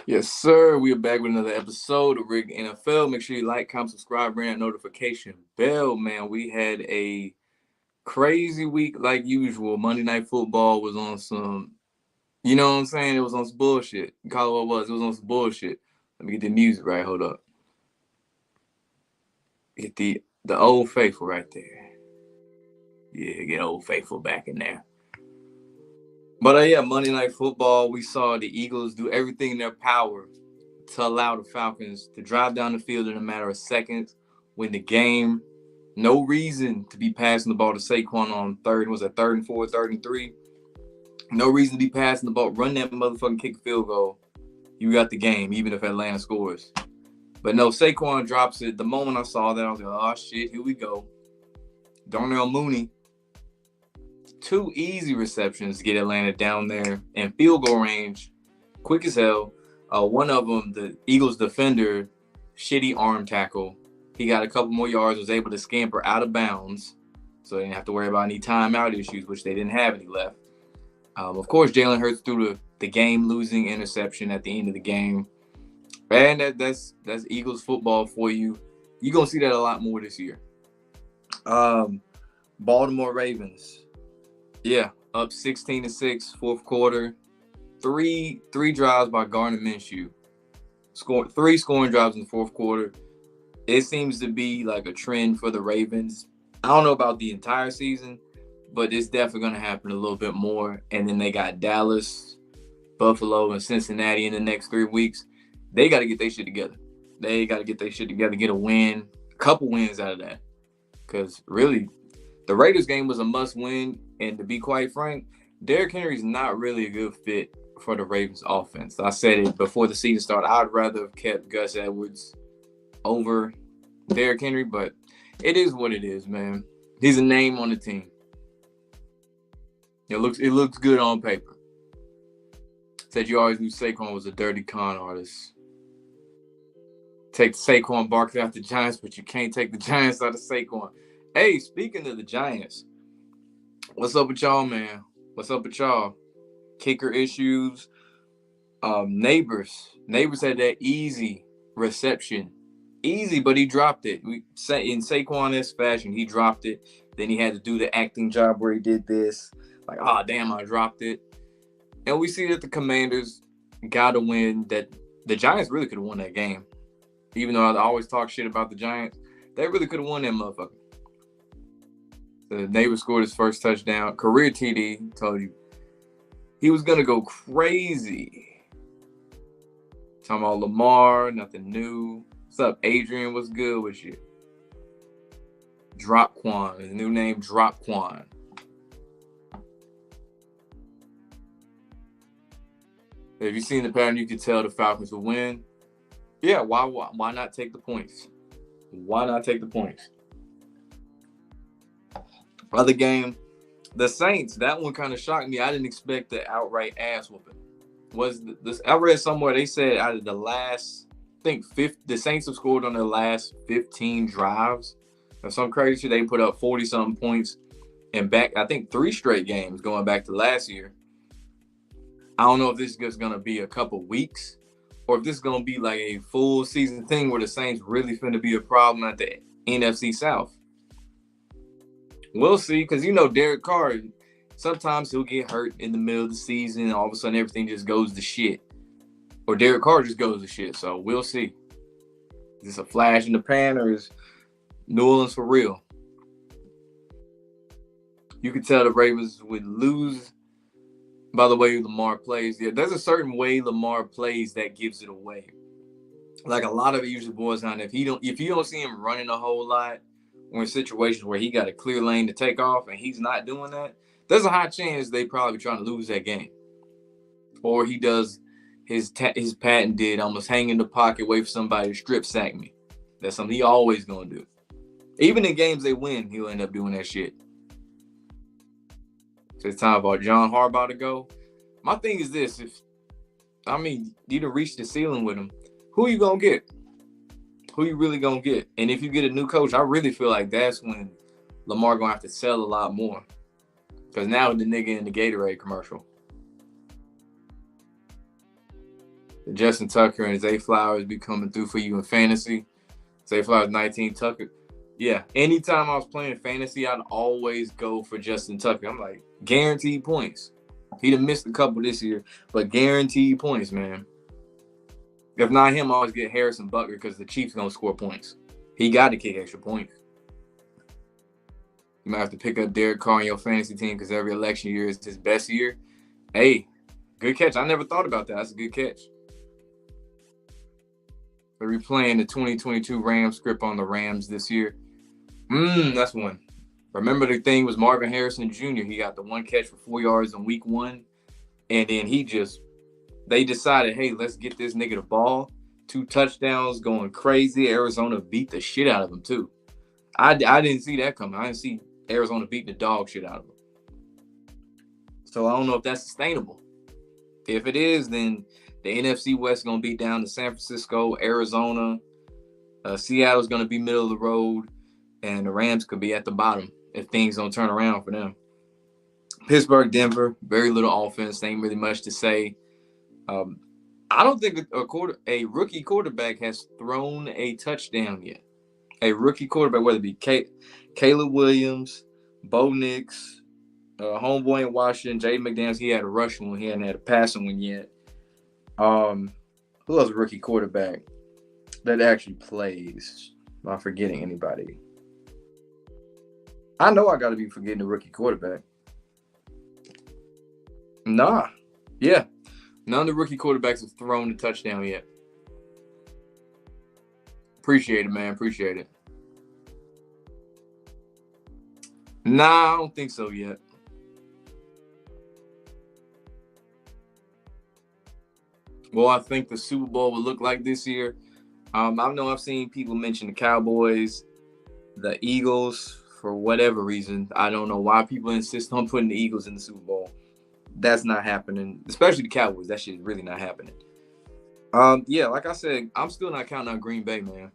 Yes, sir. We are back with another episode of Rick NFL. Make sure you like, comment, subscribe, ring that notification bell, man. We had a crazy week like usual. Monday Night Football was on some, you know what I'm saying? It was on some bullshit. You call it what it was. It was on some bullshit. Let me get the music right. Hold up. Get the Old Faithful right there. Yeah, get Old Faithful back in there. But yeah, Monday Night Football, we saw the Eagles do everything in their power to allow the Falcons to drive down the field in a matter of seconds, win the game. No reason to be passing the ball to Saquon on third and 4, 3rd and 3. No reason to be passing the ball. Run that motherfucking kick field goal. You got the game, even if Atlanta scores. But no, Saquon drops it. The moment I saw that, I was like, oh, shit, here we go. Darnell Mooney. 2 easy receptions to get Atlanta down there in field goal range, quick as hell. One of them, the Eagles defender, shitty arm tackle. He got a couple more yards, was able to scamper out of bounds, so they didn't have to worry about any timeout issues, which they didn't have any left. Of course, Jalen Hurts threw the game-losing interception at the end of the game. And that's Eagles football for you. You're going to see that a lot more this year. Baltimore Ravens. Yeah, up 16-6, fourth quarter. Three drives by Gardner Minshew. Scored 3 scoring drives in the fourth quarter. It seems to be like a trend for the Ravens. I don't know about the entire season, but it's definitely going to happen a little bit more. And then they got Dallas, Buffalo, and Cincinnati in the next 3 weeks. They got to get their shit together. Get a win, a couple wins out of that. Because really, the Raiders game was a must-win. And to be quite frank, Derrick Henry's not really a good fit for the Ravens offense. I said it before the season started. I'd rather have kept Gus Edwards over Derrick Henry, but it is what it is, man. He's a name on the team. It looks good on paper. Said you always knew Saquon was a dirty con artist. Take Saquon Barkley out the Giants, but you can't take the Giants out of Saquon. Hey, speaking of the Giants, what's up with y'all, man? What's up with y'all? Kicker issues. Neighbors had that easy reception. Easy, but he dropped it. In Saquon-esque fashion, he dropped it. Then he had to do the acting job where he did this. Like, oh, damn, I dropped it. And we see that the Commanders got a win that the Giants really could have won that game. Even though I always talk shit about the Giants, they really could have won that motherfucker. The neighbor scored his first touchdown. Career TD, told you. He was going to go crazy. Talking about Lamar, nothing new. What's up, Adrian? What's good with you? Dropquan. His new name, Dropquan. If you've seen the pattern, you can tell the Falcons will win. Yeah, why not take the points? Why not take the points? Other game, the Saints, that one kind of shocked me. I didn't expect the outright ass whooping. I read somewhere they said out of the last, the Saints have scored on their last 15 drives. Or some crazy shit. They put up 40-something points and back, I think 3 straight games going back to last year. I don't know if this is just going to be a couple weeks or if this is going to be like a full season thing where the Saints really finna be a problem at the NFC South. We'll see, because Derek Carr, sometimes he'll get hurt in the middle of the season and all of a sudden everything just goes to shit. Or Derek Carr just goes to shit. So we'll see. Is this a flash in the pan or is New Orleans for real? You could tell the Ravens would lose by the way Lamar plays. Yeah, there's a certain way Lamar plays that gives it away. Like a lot of it usually boils down if you don't see him running a whole lot or in situations where he got a clear lane to take off and he's not doing that, there's a high chance they probably trying to lose that game. Or he does his patent did, almost hang in the pocket, wait for somebody to strip sack me. That's something he always gonna do. Even in games they win, he'll end up doing that shit. So it's time for John Harbaugh to go. My thing is this: you done reached the ceiling with him. Who you gonna get? Who you really gonna get? And if you get a new coach, I really feel like that's when Lamar gonna have to sell a lot more. Because now the nigga in the Gatorade commercial. Justin Tucker and Zay Flowers be coming through for you in fantasy. Zay Flowers 19, Tucker. Yeah, anytime I was playing fantasy, I'd always go for Justin Tucker. I'm like, guaranteed points. He'd have missed a couple this year, but guaranteed points, man. If not him, I always get Harrison Butker because the Chiefs going to score points. He got to kick extra points. You might have to pick up Derek Carr on your fantasy team because every election year is his best year. Hey, good catch. I never thought about that. That's a good catch. They're replaying the 2022 Rams script on the Rams this year. That's one. Remember the thing was Marvin Harrison Jr. He got the one catch for 4 yards in week 1. And then they decided, hey, let's get this nigga the ball. 2 touchdowns going crazy. Arizona beat the shit out of him, too. I didn't see that coming. I didn't see Arizona beat the dog shit out of him. So I don't know if that's sustainable. If it is, then the NFC West is going to be down to San Francisco, Arizona. Seattle's going to be middle of the road. And the Rams could be at the bottom if things don't turn around for them. Pittsburgh, Denver, very little offense. Ain't really much to say. I don't think a rookie quarterback has thrown a touchdown yet. A rookie quarterback, whether it be Caleb Williams, Bo Nix, homeboy in Washington, Jay McDaniels, he had a rushing one. He hadn't had a passing one yet. Who else a rookie quarterback that actually plays? Am I forgetting anybody? I know I got to be forgetting a rookie quarterback. Nah. Yeah. None of the rookie quarterbacks have thrown a touchdown yet. Appreciate it, man. Appreciate it. Nah, I don't think so yet. Well, I think the Super Bowl will look like this year. I know I've seen people mention the Cowboys, the Eagles, for whatever reason. I don't know why people insist on putting the Eagles in the Super Bowl. That's not happening, especially the Cowboys. That shit is really not happening. Yeah, like I said, I'm still not counting on Green Bay, man.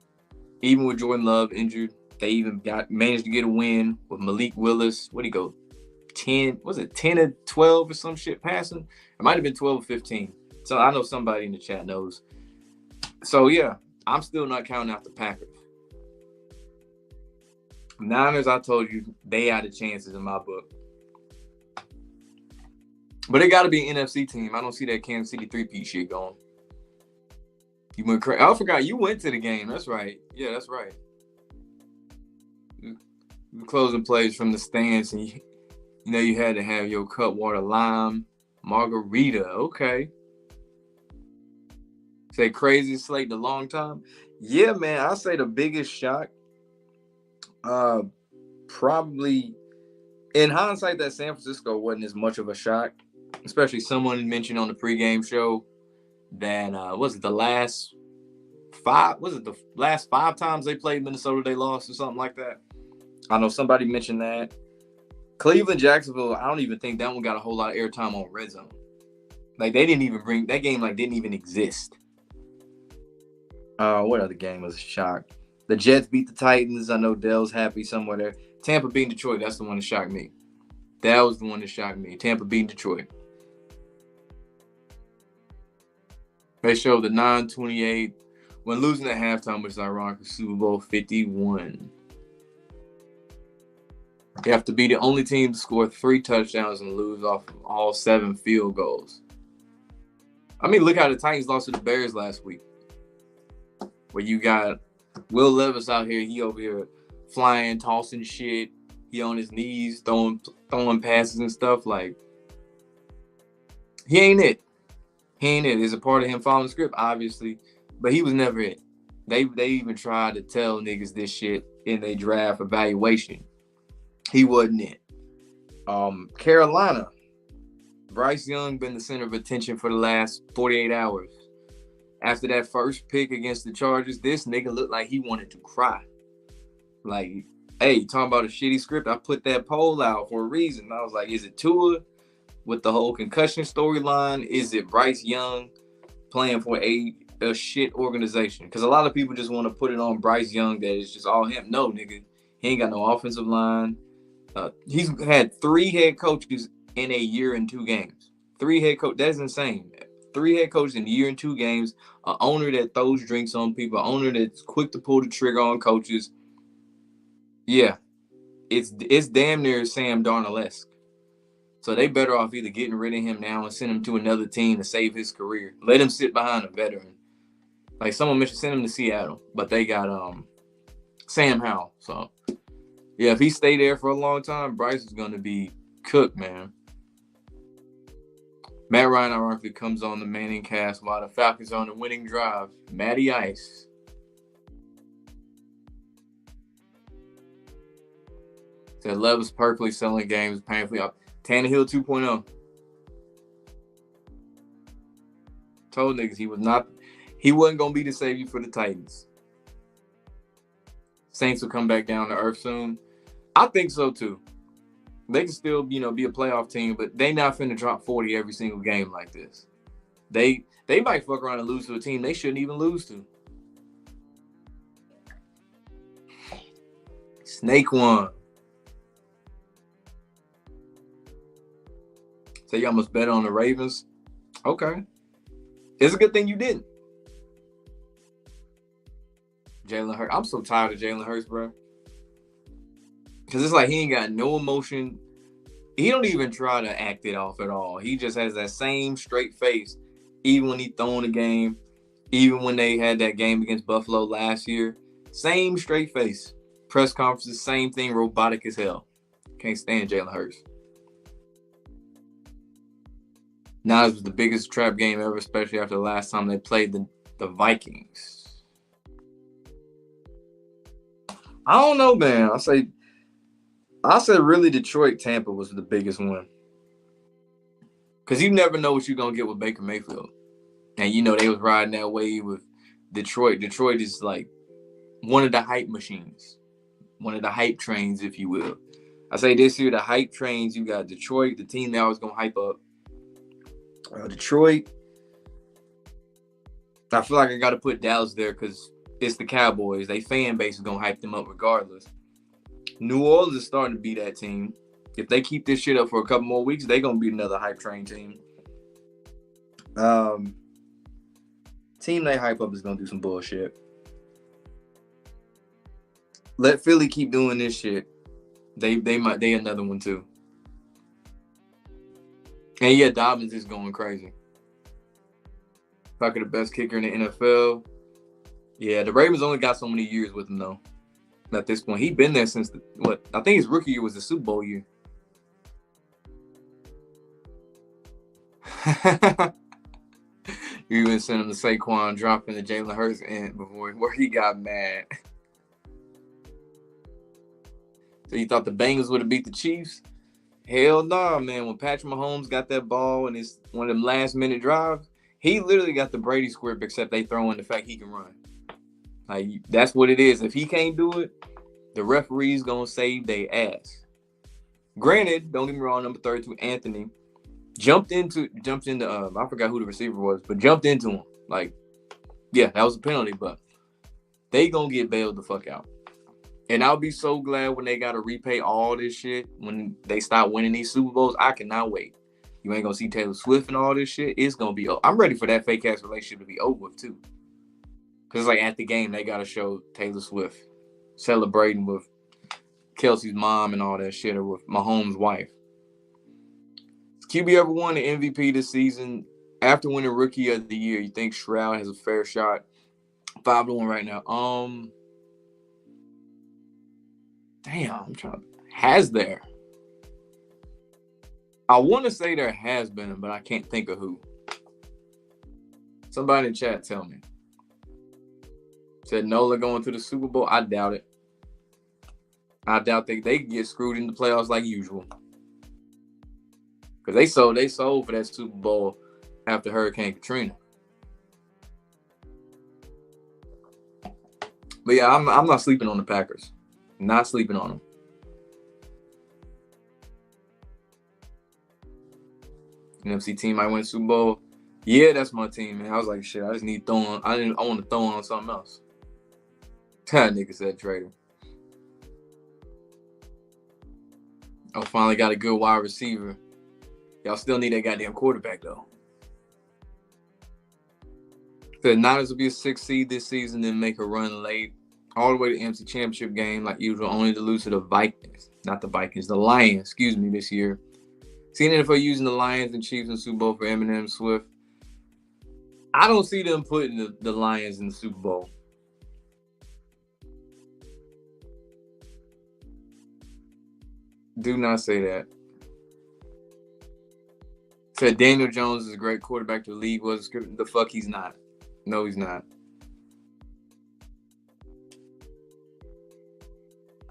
Even with Jordan Love injured, they even managed to get a win with Malik Willis. What'd he go? 10 or 12 or some shit passing? It might have been 12 or 15. So I know somebody in the chat knows. So, yeah, I'm still not counting out the Packers. Niners, I told you, they had the chances in my book. But it got to be an NFC team. I don't see that Kansas City three-peat shit going. You went crazy. I forgot you went to the game. That's right. Yeah, that's right. Closing plays from the stands, and you had to have your Cutwater lime margarita. Okay. Say crazy slate the long time. Yeah, man. I say the biggest shock. Probably in hindsight, that San Francisco wasn't as much of a shock. Especially someone mentioned on the pregame show that was it the last five times they played Minnesota they lost or something like that. I know somebody mentioned that. Cleveland, Jacksonville, I don't even think that one got a whole lot of airtime on Red Zone. Like they didn't even bring that game didn't even exist. What other game was a shock? The Jets beat the Titans. I know Dell's happy somewhere there. Tampa beating Detroit, that's the one that shocked me. That was the one that shocked me. Tampa beating Detroit. They showed the 9-28 when losing at halftime, which is ironic, Super Bowl 51. You have to be the only team to score 3 touchdowns and lose off of all 7 field goals. I mean, look how the Titans lost to the Bears last week. Where you got Will Levis out here, he over here flying, tossing shit. He on his knees, throwing passes and stuff. Like, he ain't it. He ain't it. It's a part of him following the script, obviously. But he was never it. They even tried to tell niggas this shit in their draft evaluation. He wasn't it. Carolina. Bryce Young been the center of attention for the last 48 hours. After that first pick against the Chargers, this nigga looked like he wanted to cry. Like, hey, talking about a shitty script, I put that poll out for a reason. I was like, is it Tua with the whole concussion storyline? Is it Bryce Young playing for a shit organization? Because a lot of people just want to put it on Bryce Young that it's just all him. No, nigga. He ain't got no offensive line. He's had 3 head coaches in a year and 2 games. 3 head coach. That's insane. 3 head coaches in a year and 2 games. An owner that throws drinks on people. An owner that's quick to pull the trigger on coaches. Yeah, it's damn near Sam Darnold-esque. So they better off either getting rid of him now and send him to another team to save his career. Let him sit behind a veteran. Like someone mentioned, send him to Seattle, but they got Sam Howell. So yeah, if he stay there for a long time, Bryce is gonna be cooked, man. Matt Ryan ironically comes on the Manning cast while the Falcons are on the winning drive. Matty Ice. Said Levis perfectly selling games, painfully up. Tannehill 2.0. Told niggas he wasn't gonna be the savior for the Titans. Saints will come back down to earth soon. I think so too. They can still, be a playoff team, but they not finna drop 40 every single game like this. They might fuck around and lose to a team they shouldn't even lose to. Saquon. So you almost bet on the Ravens? Okay. It's a good thing you didn't. Jalen Hurts. I'm so tired of Jalen Hurts, bro. Because it's like he ain't got no emotion. He don't even try to act it off at all. He just has that same straight face, even when he throwing the game, even when they had that game against Buffalo last year. Same straight face. Press conferences, same thing, robotic as hell. Can't stand Jalen Hurts. Now this was the biggest trap game ever, especially after the last time they played the Vikings. I don't know, man. I said really Detroit, Tampa was the biggest one. Because you never know what you're going to get with Baker Mayfield. And they was riding that wave with Detroit. Detroit is like one of the hype machines. One of the hype trains, if you will. I say this year, the hype trains, you got Detroit, the team that always going to hype up. Detroit. I feel like I got to put Dallas there because it's the Cowboys. They fan base is going to hype them up regardless. New Orleans is starting to be that team. If they keep this shit up for a couple more weeks, they're going to be another hype train team. Team they hype up is going to do some bullshit. Let Philly keep doing this shit. They another one too. And yeah, Dobbins is going crazy. Probably the best kicker in the NFL. Yeah, the Ravens only got so many years with him though. At this point, he'd been there since I think his rookie year was the Super Bowl year. You even sent him to Saquon dropping the Jalen Hurts in before where he got mad. So you thought the Bengals would have beat the Chiefs? Hell no, man. When Patrick Mahomes got that ball and it's one of them last minute drives, he literally got the Brady script, except they throw in the fact he can run. Like that's what it is. If he can't do it, the referee's gonna save their ass. Granted, don't get me wrong, number 32, Anthony, jumped into I forgot who the receiver was, but jumped into him. Like, yeah, that was a penalty, but they gonna get bailed the fuck out. And I'll be so glad when they gotta repay all this shit when they stop winning these Super Bowls. I cannot wait. You ain't gonna see Taylor Swift and all this shit. It's gonna be. I'm ready for that fake ass relationship to be over with too. Cause like at the game they gotta show Taylor Swift celebrating with Kelsey's mom and all that shit, or with Mahomes' wife. QB ever won the MVP this season after winning Rookie of the Year? You think Stroud has a fair shot? 5-1 right now. Damn, I'm trying. Has there? I want to say there has been, but I can't think of who. Somebody in the chat tell me. Said Nola going to the Super Bowl. I doubt it. I doubt they get screwed in the playoffs like usual. Because they sold for that Super Bowl after Hurricane Katrina. But yeah, I'm not sleeping on the Packers. Not sleeping on them. NFC team might win the Super Bowl. Yeah, that's my team, man. I was like, shit, I just need throwing. I want to throw on something else. That nigga said traitor. I finally got a good wide receiver. Y'all still need that goddamn quarterback, though. The Niners will be a 6th seed this season, then make a run late all the way to the NFC Championship game, like usual, only to lose to the Vikings. Not the Vikings, the Lions, excuse me, this year. Seeing NFL using the Lions and Chiefs in the Super Bowl for Eminem Swift. I don't see them putting the Lions in the Super Bowl. Do not say that. Said Daniel Jones is a great quarterback. The league was the fuck he's not. No, he's not.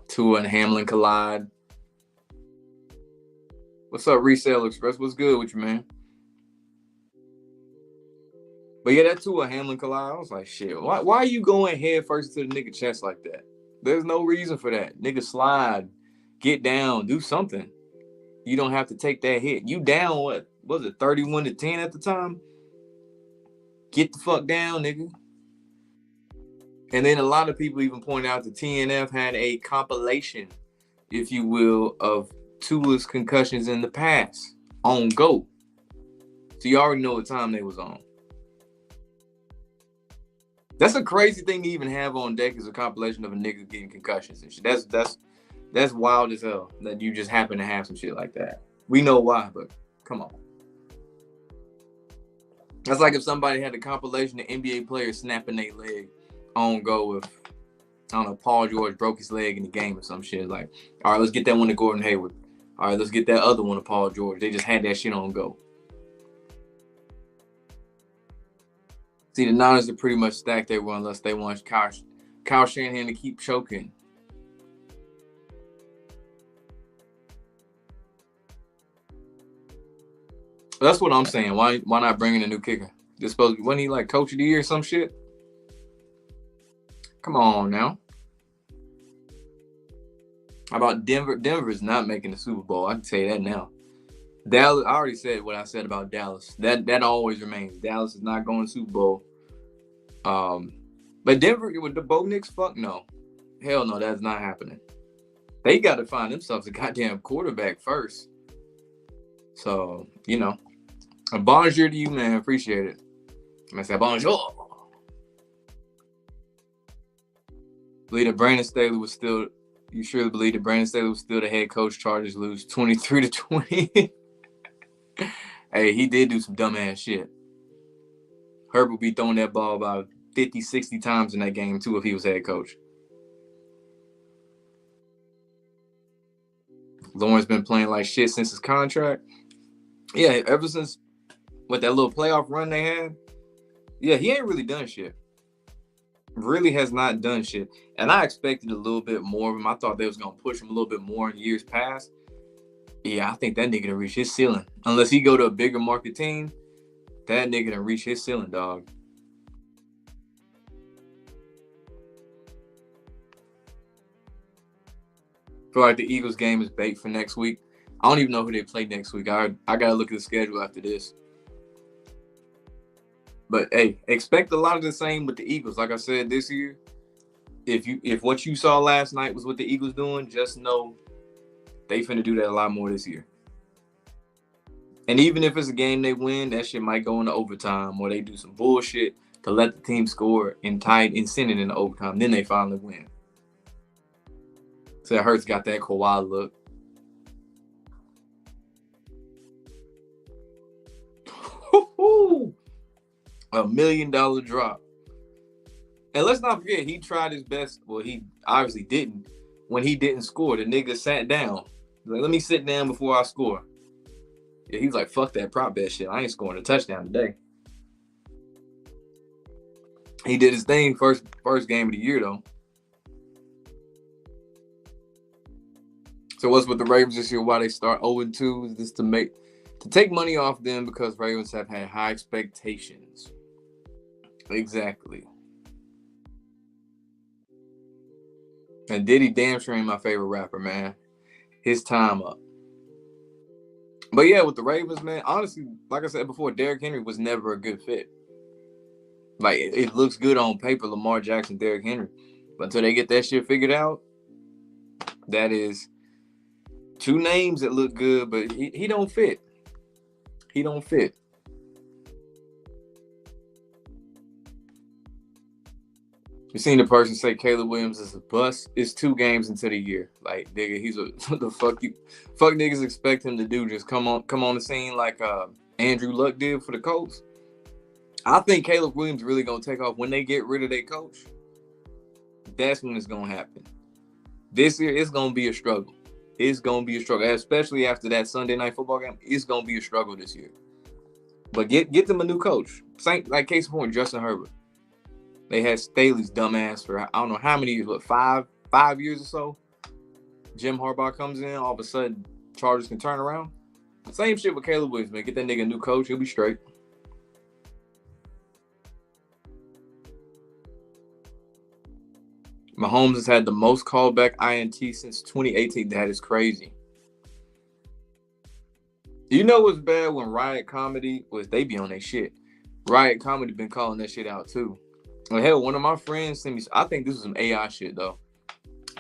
Tua and Hamlin collide. What's up, Resale Express? What's good with you, man? But yeah, that Tua Hamlin collide, I was like, shit. Why are you going head first to the nigga chest like that? There's no reason for that. Nigga slide, get down, do something. You don't have to take that hit. You down, what was it, 31-10 at the time? Get the fuck down, nigga. And then a lot of people even point out that TNF had a compilation, if you will, of Tua's concussions in the past on GOAT. So you already know what time they was on. That's a crazy thing to even have on deck, is a compilation of a nigga getting concussions and shit. That's wild as hell that you just happen to have some shit like that. We know why, but come on. That's like if somebody had a compilation of NBA players snapping their leg on go with, I don't know, Paul George broke his leg in the game or some shit. Like, all right, let's get that one to Gordon Hayward. All right, let's get that other one to Paul George. They just had that shit on go. See, the Niners are pretty much stacked everyone unless they want Kyle Shanahan to keep choking. That's what I'm saying. Why not bring in a new kicker? This supposed to be, wasn't he like coach of the year or some shit? Come on now. How about Denver? Denver's not making the Super Bowl. I can tell you that now. Dallas, I already said what I said about Dallas. That always remains. Dallas is not going to Super Bowl. But Denver with the Bo Nix, fuck no. Hell no, that's not happening. They got to find themselves a goddamn quarterback first. So, you know, a bonjour to you, man. Appreciate it. I say bonjour. believe that Brandon Staley was still. You surely believe that Brandon Staley was still the head coach. Chargers lose 23-20. Hey, he did do some dumbass shit. Herbert be throwing that ball about 50, 60 times in that game, too, if he was head coach. Lawrence been playing like shit since his contract. Yeah, ever since what that little playoff run they had. Yeah, he ain't really done shit. Really has not done shit. And I expected a little bit more of him. I thought they was going to push him a little bit more in years past. Yeah, I think that nigga done reach his ceiling. Unless he go to a bigger market team, that nigga done reach his ceiling, dog. Feel like the Eagles game is bait for next week. I don't even know who they play next week. I gotta look at the schedule after this. But hey, expect a lot of the same with the Eagles. Like I said this year, if what you saw last night was what the Eagles doing, just know they finna do that a lot more this year. And even if it's a game they win, that shit might go into overtime, or they do some bullshit to let the team score and tie it and send it into overtime. Then they finally win. So Hurts got that Kawhi look. $1 million drop. And let's not forget, he tried his best. Well, he obviously didn't. When he didn't score, the nigga sat down. Like, let me sit down before I score. Yeah, he was like, fuck that prop bet shit. I ain't scoring a touchdown today. He did his thing first game of the year, though. So what's with the Ravens this year? Why they start 0-2 is just to take money off them because Ravens have had high expectations. Exactly. And Diddy damn sure ain't my favorite rapper, man. His time up. But yeah, with the Ravens, man, honestly, like I said before, Derrick Henry was never a good fit. Like, it looks good on paper, Lamar Jackson, Derrick Henry. But until they get that shit figured out, that is two names that look good, but he don't fit. He don't fit. You seen the person say Caleb Williams is a bust? It's 2 games into the year. Like, nigga, he's what the fuck niggas expect him to do? Just come on the scene like Andrew Luck did for the Colts? I think Caleb Williams really gonna take off when they get rid of their coach. That's when it's gonna happen. This year, it's gonna be a struggle. It's gonna be a struggle, especially after that Sunday night football game. It's gonna be a struggle this year. But get them a new coach. Like case in point, Justin Herbert. They had Staley's dumbass for I don't know how many years, but 5 years or so. Jim Harbaugh comes in, all of a sudden, Chargers can turn around. Same shit with Caleb Williams, man. Get that nigga a new coach, he'll be straight. Mahomes has had the most callback INT since 2018. That is crazy. You know what's bad when Riot Comedy was they be on that shit. Riot Comedy been calling that shit out too. Like, hell, one of my friends sent me. I think this was some AI shit though.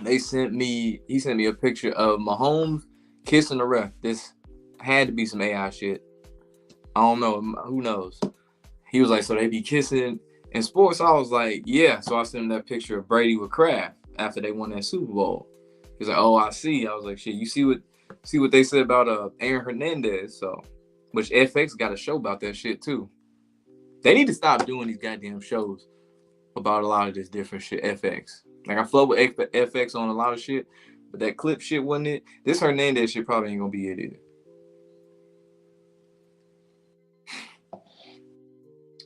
He sent me a picture of Mahomes kissing the ref. This had to be some AI shit. I don't know. Who knows? He was like, so they be kissing in sports. I was like, yeah. So I sent him that picture of Brady with Kraft after they won that Super Bowl. He's like, oh, I see. I was like, shit. You see what they said about Aaron Hernandez? So, which FX got a show about that shit too. They need to stop doing these goddamn shows about a lot of this different shit. FX. Like, I flow with FX on a lot of shit, but that clip shit wasn't it. This Hernandez shit probably ain't gonna be it either.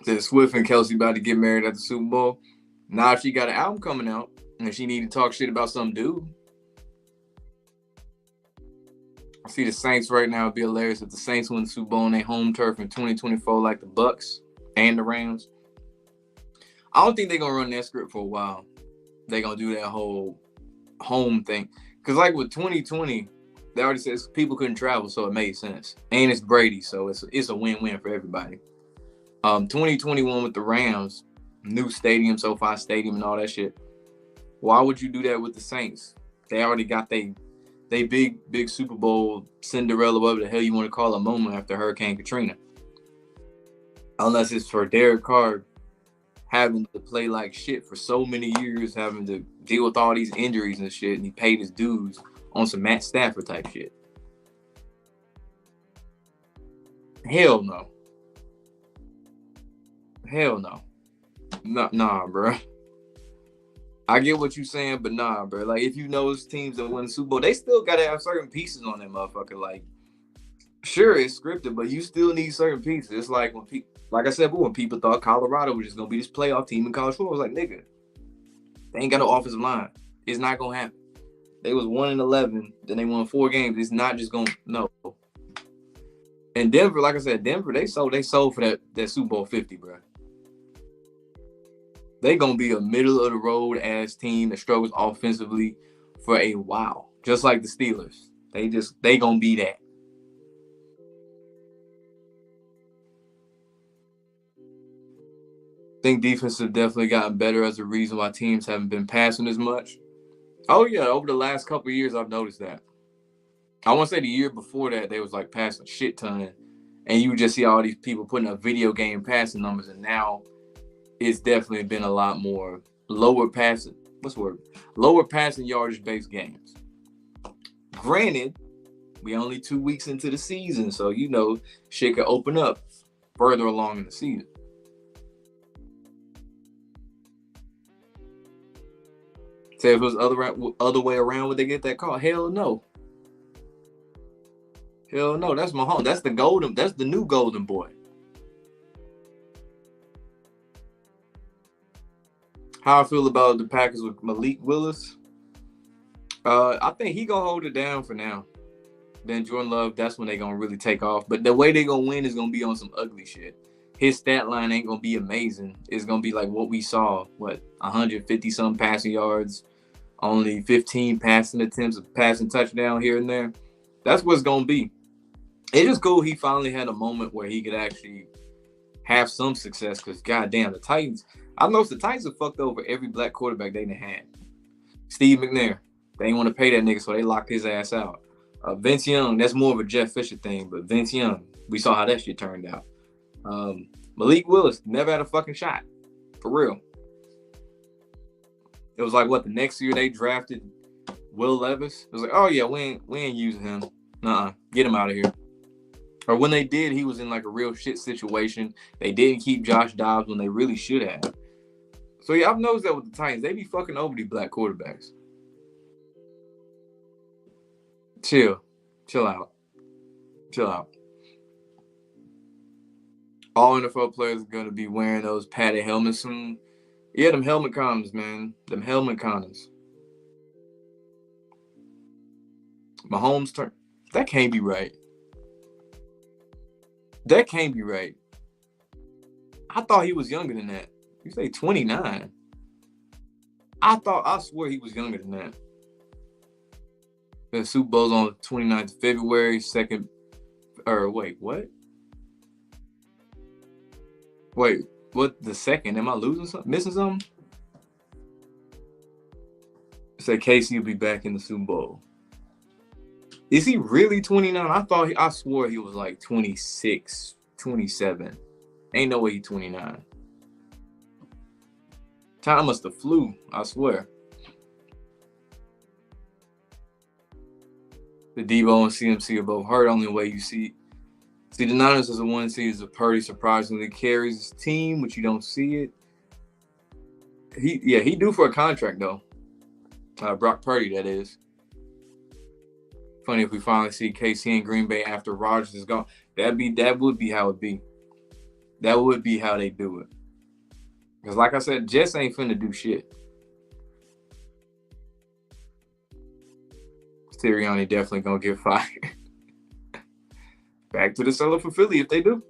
Said Swift and Kelsey about to get married at the Super Bowl. Now if she got an album coming out and she need to talk shit about some dude. I see the Saints right now. It'd be hilarious if the Saints win the Super Bowl on their home turf in 2024 like the Bucks and the Rams. I don't think they're going to run that script for a while. They're going to do that whole home thing. Because like with 2020, they already said people couldn't travel, so it made sense. And it's Brady, so it's a win-win for everybody. 2021 with the Rams, new stadium, SoFi Stadium and all that shit. Why would you do that with the Saints? They already got they big Super Bowl Cinderella, whatever the hell you want to call a moment after Hurricane Katrina. Unless it's for Derek Carr having to play like shit for so many years, having to deal with all these injuries and shit, and he paid his dues on some Matt Stafford type shit. Hell no. Hell no. Nah, bro. I get what you're saying, but nah, bro. Like, if you know it's teams that win the Super Bowl, they still got to have certain pieces on that motherfucker. Like, sure, it's scripted, but you still need certain pieces. It's like when people, like I said, when people thought Colorado was just going to be this playoff team in college football, I was like, nigga, they ain't got no offensive line. It's not going to happen. They was 1-11, then they won 4 games. It's not just going to, no. And Denver, like I said, Denver, they sold for that Super Bowl 50, bro. They gonna be a middle of the road ass team that struggles offensively for a while, just like the Steelers. They gonna be that. I think defense have definitely gotten better as a reason why teams haven't been passing as much. Oh yeah, over the last couple of years, I've noticed that. I want to say the year before that, they was like passing a shit ton, and you would just see all these people putting up video game passing numbers, and now it's definitely been a lot more lower passing. Lower passing yardage based games. Granted, we only 2 weeks into the season, so shit could open up further along in the season. Say if it was other way around, would they get that call? Hell no. Hell no. That's Mahomes. That's the new golden boy. How I feel about the Packers with Malik Willis? I think he gonna hold it down for now. Then Jordan Love, that's when they gonna really take off. But the way they gonna win is gonna be on some ugly shit. His stat line ain't gonna be amazing. It's gonna be like what we saw, 150 some passing yards, only 15 passing attempts, passing touchdown here and there. That's what's gonna be. It's just cool he finally had a moment where he could actually have some success. Because goddamn, the Titans. I know the Titans have fucked over every black quarterback they done had. Steve McNair, they ain't want to pay that nigga, so they locked his ass out. Vince Young, that's more of a Jeff Fisher thing, but Vince Young, we saw how that shit turned out. Malik Willis never had a fucking shot, for real. It was like the next year they drafted Will Levis. It was like, oh yeah, we ain't using him. Nuh-uh, get him out of here. Or when they did, he was in like a real shit situation. They didn't keep Josh Dobbs when they really should have. So yeah, I've noticed that with the Titans, they be fucking over these black quarterbacks. Chill out. All NFL players are gonna be wearing those padded helmets soon. Yeah, them helmet condoms, man. Them helmet condoms. Mahomes turn. That can't be right. That can't be right. I thought he was younger than that. You say 29. I swear he was younger than that. The Super Bowl's on the 29th of February, wait, what? Wait, what, the second? Am I losing something? Missing something? Say Casey will be back in the Super Bowl. Is he really 29? I swore he was like 26, 27. Ain't no way he 29. Time must have flew, I swear. The Debo and CMC are both hurt. Only way you see the Niners as a 1 seed is a Purdy surprisingly carries his team, which you don't see it. He due for a contract though. Brock Purdy, that is. Funny if we finally see KC in Green Bay after Rodgers is gone. That would be how it be. That would be how they do it. Because like I said, Jets ain't finna do shit. Sirianni definitely gonna get fired. Back to the cellar for Philly if they do.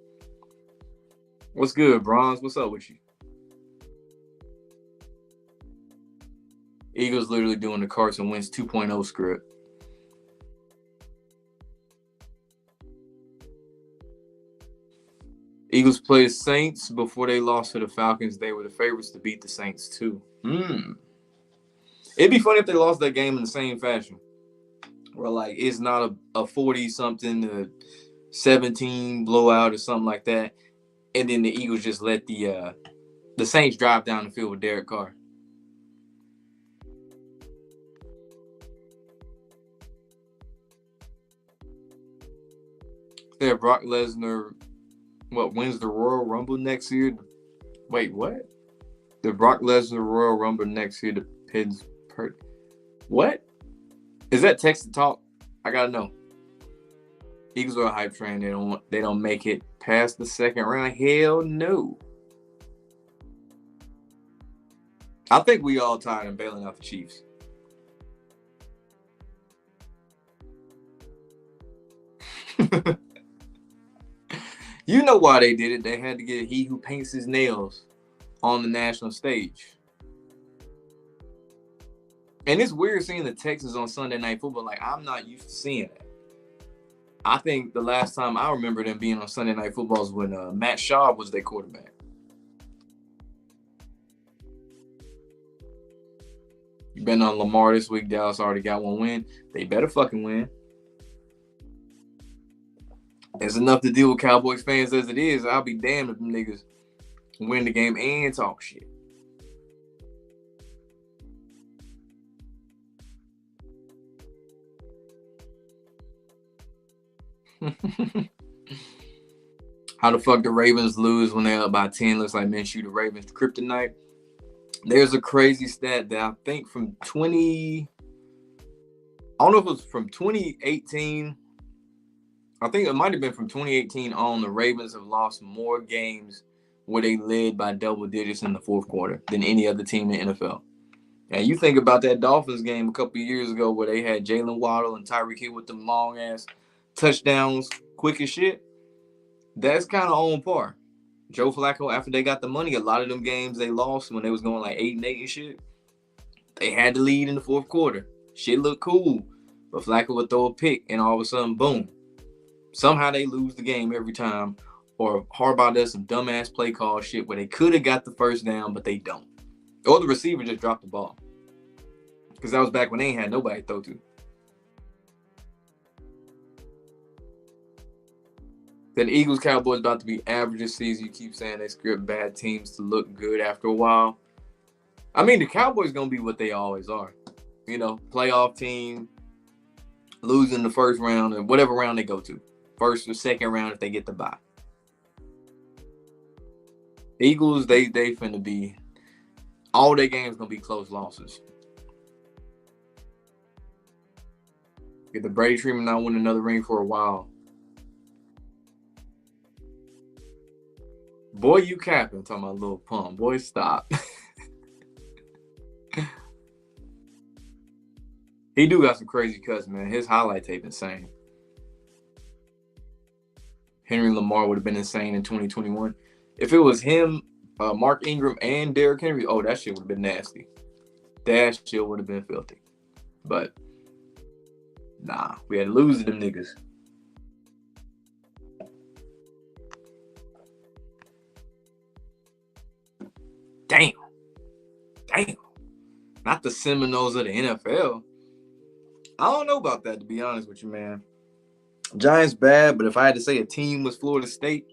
What's good, Bronze? What's up with you? Eagles literally doing the Carson Wentz 2.0 script. Eagles played Saints before they lost to the Falcons. They were the favorites to beat the Saints too. It'd be funny if they lost that game in the same fashion. Where like it's not a 40-something to 17 blowout or something like that. And then the Eagles just let the The Saints drive down the field with Derek Carr. They have Brock Lesnar, wins the Royal Rumble next year? Wait, what? The Brock Lesnar Royal Rumble next year to Pittsburgh. What? Is that Texas talk? I gotta know. Eagles are a hype train. They don't make it past the second round. Hell no. I think we all tired of bailing out the Chiefs. You know why they did it. They had to get he who paints his nails on the national stage. And it's weird seeing the Texans on Sunday Night Football. Like, I'm not used to seeing that. I think the last time I remember them being on Sunday Night Football was when Matt Schaub was their quarterback. You been on Lamar this week. Dallas already got one win. They better fucking win. It's enough to deal with Cowboys fans as it is. I'll be damned if them niggas win the game and talk shit. How the fuck the Ravens lose when they're up by 10? Looks like Minshew the Ravens kryptonite. There's a crazy stat that I think from I don't know if it was from 2018. I think it might have been from 2018 on. The Ravens have lost more games where they led by double digits in the fourth quarter than any other team in the NFL. And you think about that Dolphins game a couple of years ago where they had Jalen Waddle and Tyreek Hill with them long-ass touchdowns, quick as shit. That's kind of on par. Joe Flacco, after they got the money, a lot of them games they lost when they was going like 8-8 and shit, they had to lead in the fourth quarter. Shit looked cool. But Flacco would throw a pick, and all of a sudden, boom. Somehow they lose the game every time. Or Harbaugh does some dumbass play call shit where they could have got the first down, but they don't. Or the receiver just dropped the ball. Because that was back when they ain't had nobody to throw to. The Eagles Cowboys about to be average this season. You keep saying they script bad teams to look good after a while. I mean, the Cowboys going to be what they always are. You know, playoff team, losing the first round and whatever round they go to. First or second round if they get the bye. Eagles, they finna be, all their games going to be close losses. Get the Brady treatment, not win another ring for a while. Boy, you capping, talking about Lil Pump. Boy, stop. He do got some crazy cuts, man. His highlight tape insane. Henry Lamar would have been insane in 2021. If it was him, Mark Ingram, and Derrick Henry, oh, that shit would have been nasty. That shit would have been filthy. But, nah, we had to lose to them niggas. Damn. Not the Seminoles of the NFL. I don't know about that, to be honest with you, man. Giants bad, but if I had to say a team was Florida State,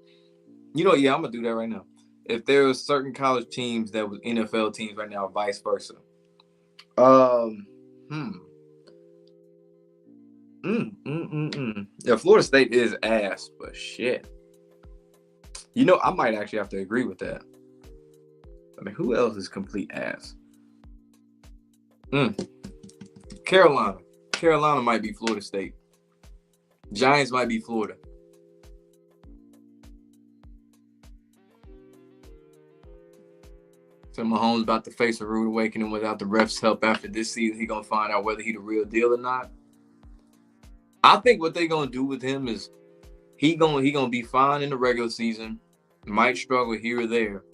I'm going to do that right now. If there was certain college teams that was NFL teams right now, or vice versa. Yeah, Florida State is ass, but shit. I might actually have to agree with that. I mean, who else is complete ass? Carolina. Carolina might be Florida State. Giants might be Florida. So Mahomes about to face a rude awakening without the refs' help after this season. He gonna find out whether he the real deal or not. I think what they gonna do with him is he gonna be fine in the regular season. Might struggle here or there.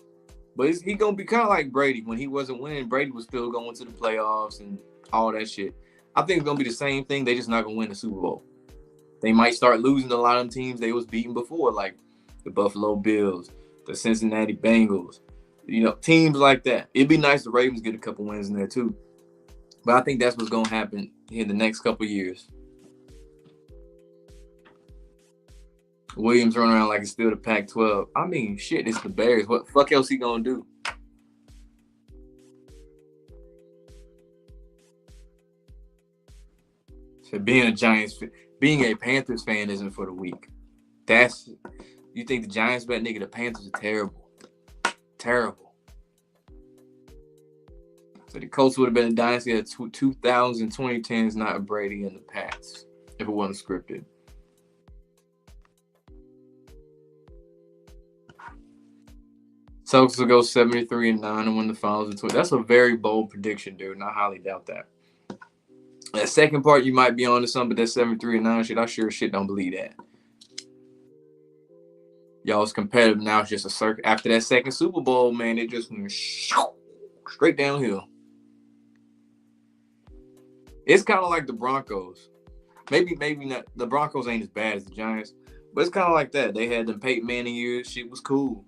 But he going to be kind of like Brady. When he wasn't winning, Brady was still going to the playoffs and all that shit. I think it's going to be the same thing. They just not going to win the Super Bowl. They might start losing to a lot of them teams they was beating before, like the Buffalo Bills, the Cincinnati Bengals, teams like that. It'd be nice the Ravens get a couple wins in there too. But I think that's what's going to happen in the next couple of years. Williams running around like it's still the Pac-12. I mean, shit, it's the Bears. What the fuck else he gonna do? So being a Panthers fan isn't for the weak. You think the Giants bet, nigga? The Panthers are terrible, terrible. So the Colts would have been a dynasty at 2010s, not Brady and the Pats, if it wasn't scripted. Celtics will go 73-9 and win the finals. That's a very bold prediction, dude, and I highly doubt that. That second part, you might be on to something, but that 73-9 shit, I sure as shit don't believe that. Y'all's competitive now. It's just a circle. After that second Super Bowl, man, it just went straight downhill. It's kind of like the Broncos. Maybe not. The Broncos ain't as bad as the Giants, but it's kind of like that. They had them Peyton Manning years. Shit was cool.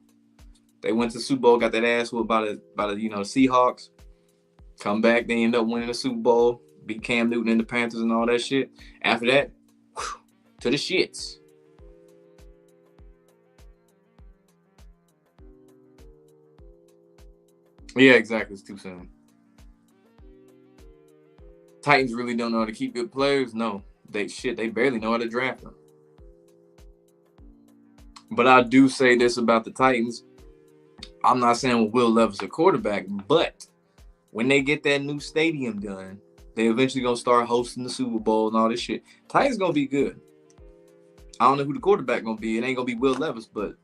They went to the Super Bowl, got that ass whooped by the Seahawks. Come back, they end up winning the Super Bowl, beat Cam Newton and the Panthers and all that shit. After that, to the shits. Yeah, exactly. It's too soon. Titans really don't know how to keep good players. No, they barely know how to draft them. But I do say this about the Titans. I'm not saying Will Levis a quarterback, but when they get that new stadium done, they eventually gonna start hosting the Super Bowl and all this shit. Titans gonna be good. I don't know who the quarterback gonna be. It ain't gonna be Will Levis, but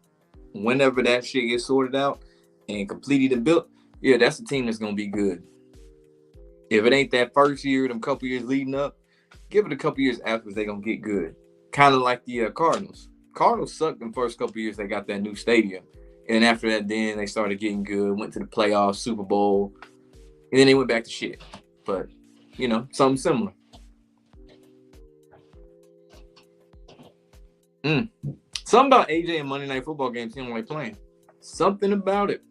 whenever that shit gets sorted out and completed and built, yeah, that's the team that's gonna be good. If it ain't that first year, them couple years leading up, give it a couple years after they gonna get good. Kind of like the Cardinals. Cardinals sucked them first couple years they got that new stadium. And after that, then they started getting good, went to the playoffs, Super Bowl, and then they went back to shit. But, something similar. Something about AJ and Monday Night Football games he don't like playing. Something about it.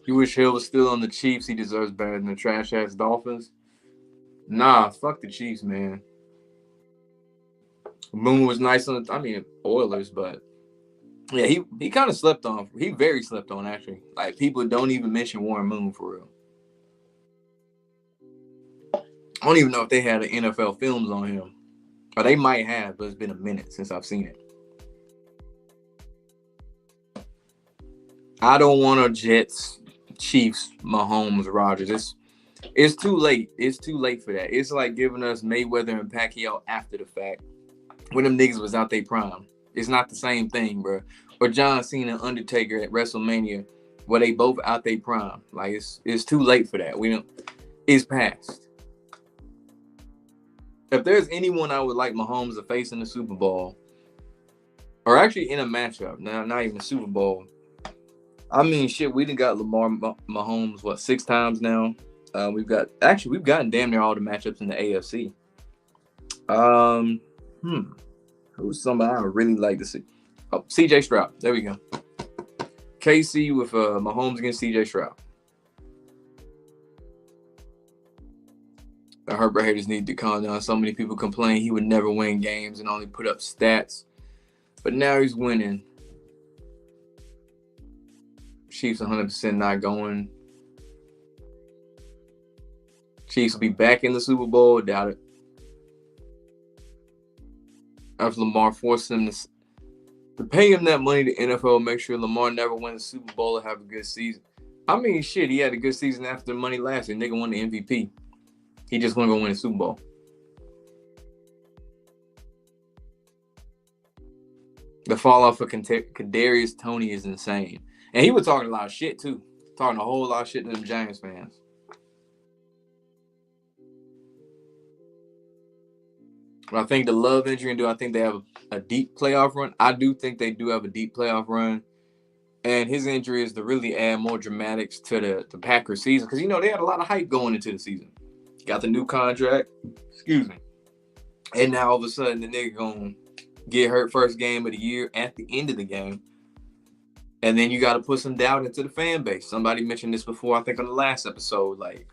You wish Hill was still on the Chiefs. He deserves better than the trash-ass Dolphins. Nah, fuck the Chiefs, man. Moon was nice on Oilers, but yeah, he kind of slept on. He very slept on, actually. Like, people don't even mention Warren Moon for real. I don't even know if they had an NFL films on him. Or they might have, but it's been a minute since I've seen it. I don't want a Jets, Chiefs, Mahomes, Rodgers. It's too late. It's too late for that. It's like giving us Mayweather and Pacquiao after the fact. When them niggas was out their prime. It's not the same thing, bro. Or John Cena and Undertaker at WrestleMania, where they both out their prime. Like, it's too late for that. It's past. If there's anyone I would like Mahomes to face in the Super Bowl, or actually in a matchup, not even the Super Bowl. I mean, shit, we done got Lamar Mahomes, 6 times now? We've gotten damn near all the matchups in the AFC. Who's somebody I would really like to see? Oh, CJ Stroud. There we go. KC with Mahomes against CJ Stroud. The Herbert haters need to calm down. So many people complain he would never win games and only put up stats. But now he's winning. Chiefs 100% not going. Chiefs will be back in the Super Bowl. Doubt it. After Lamar forced him to pay him that money, the NFL make sure Lamar never wins the Super Bowl and have a good season. I mean, shit, he had a good season after the money lasted. Nigga won the MVP. He just want to go win the Super Bowl. The fall off of Kadarius Toney is insane. And he was talking a lot of shit, too. Talking a whole lot of shit to them Giants fans. But I think the Love injury, and do I think they have a deep playoff run? I do think they do have a deep playoff run. And his injury is to really add more dramatics to the Packers season. Because, they had a lot of hype going into the season. Got the new contract. Excuse me. And now all of a sudden the nigga gonna get hurt first game of the year at the end of the game. And then you got to put some doubt into the fan base. Somebody mentioned this before, I think on the last episode. Like,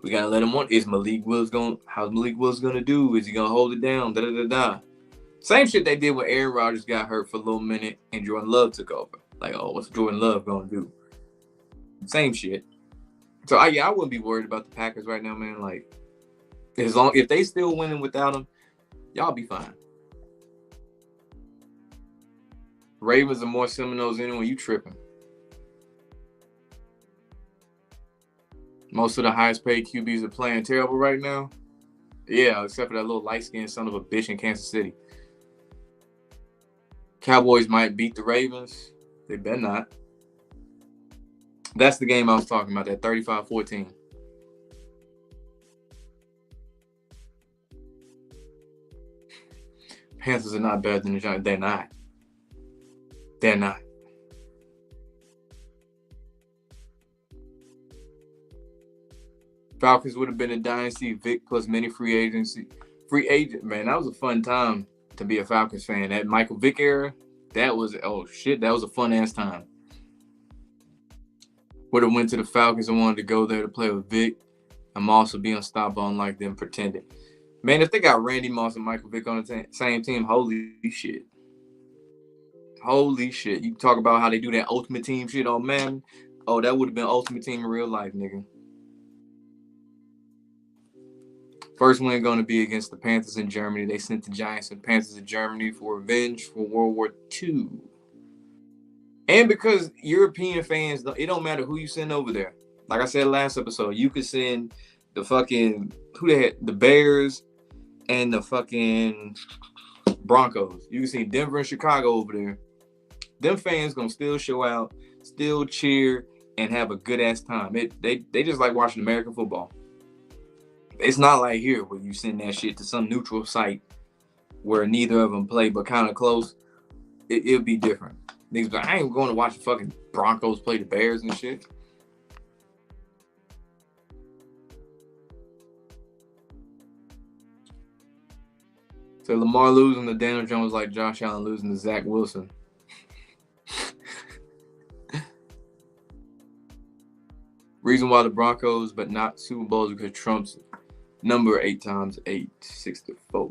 we got to let him on. How's Malik Willis going to do? Is he going to hold it down? Da-da-da-da. Same shit they did when Aaron Rodgers got hurt for a little minute and Jordan Love took over. Like, oh, what's Jordan Love going to do? Same shit. So I wouldn't be worried about the Packers right now, man. Like, if they still winning without them, y'all be fine. Ravens are more Seminoles anyway. You tripping? Most of the highest paid QBs are playing terrible right now. Yeah, except for that little light skinned son of a bitch in Kansas City. Cowboys might beat the Ravens. They better not. That's the game I was talking about, that 35-14. Panthers are not better than the Giants. They're not. They're not. Falcons would have been a dynasty. Vic plus many free agency. Free agent, man, that was a fun time to be a Falcons fan. That Michael Vick era, that was, oh shit, that was a fun ass time. Would have went to the Falcons and wanted to go there to play with Vic. I'm also be unstoppable unlike them pretending. Man, if they got Randy Moss and Michael Vick on the same team, holy shit. Holy shit. You talk about how they do that Ultimate Team shit on Madden. Oh, that would have been Ultimate Team in real life, nigga. First win going to be against the Panthers in Germany. They sent the Giants and Panthers to Germany for revenge for World War II. And because European fans, it don't matter who you send over there. Like I said last episode, you could send the fucking, the Bears and the fucking Broncos. You can send Denver and Chicago over there. Them fans going to still show out, still cheer, and have a good-ass time. They just like watching American football. It's not like here where you send that shit to some neutral site where neither of them play but kind of close. It'll be different. Niggas be like, I ain't going to watch the fucking Broncos play the Bears and shit. So Lamar losing to Daniel Jones like Josh Allen losing to Zach Wilson. Reason why the Broncos but not Super Bowls because Trump's number 8 times 8, 64.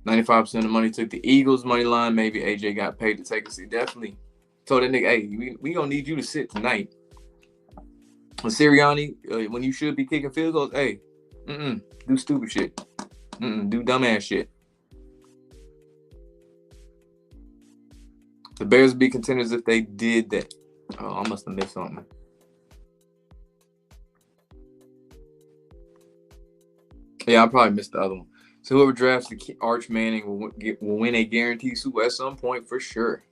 95% of the money took the Eagles money line. Maybe AJ got paid to take a seat. Definitely told that nigga, hey, we gonna need you to sit tonight. And Sirianni, when you should be kicking field goals, hey, do stupid shit. Do dumbass shit. The Bears would be contenders if they did that. Oh, I must have missed something. Yeah, I probably missed the other one. So whoever drafts the Arch Manning will win a guaranteed Super Bowl at some point for sure.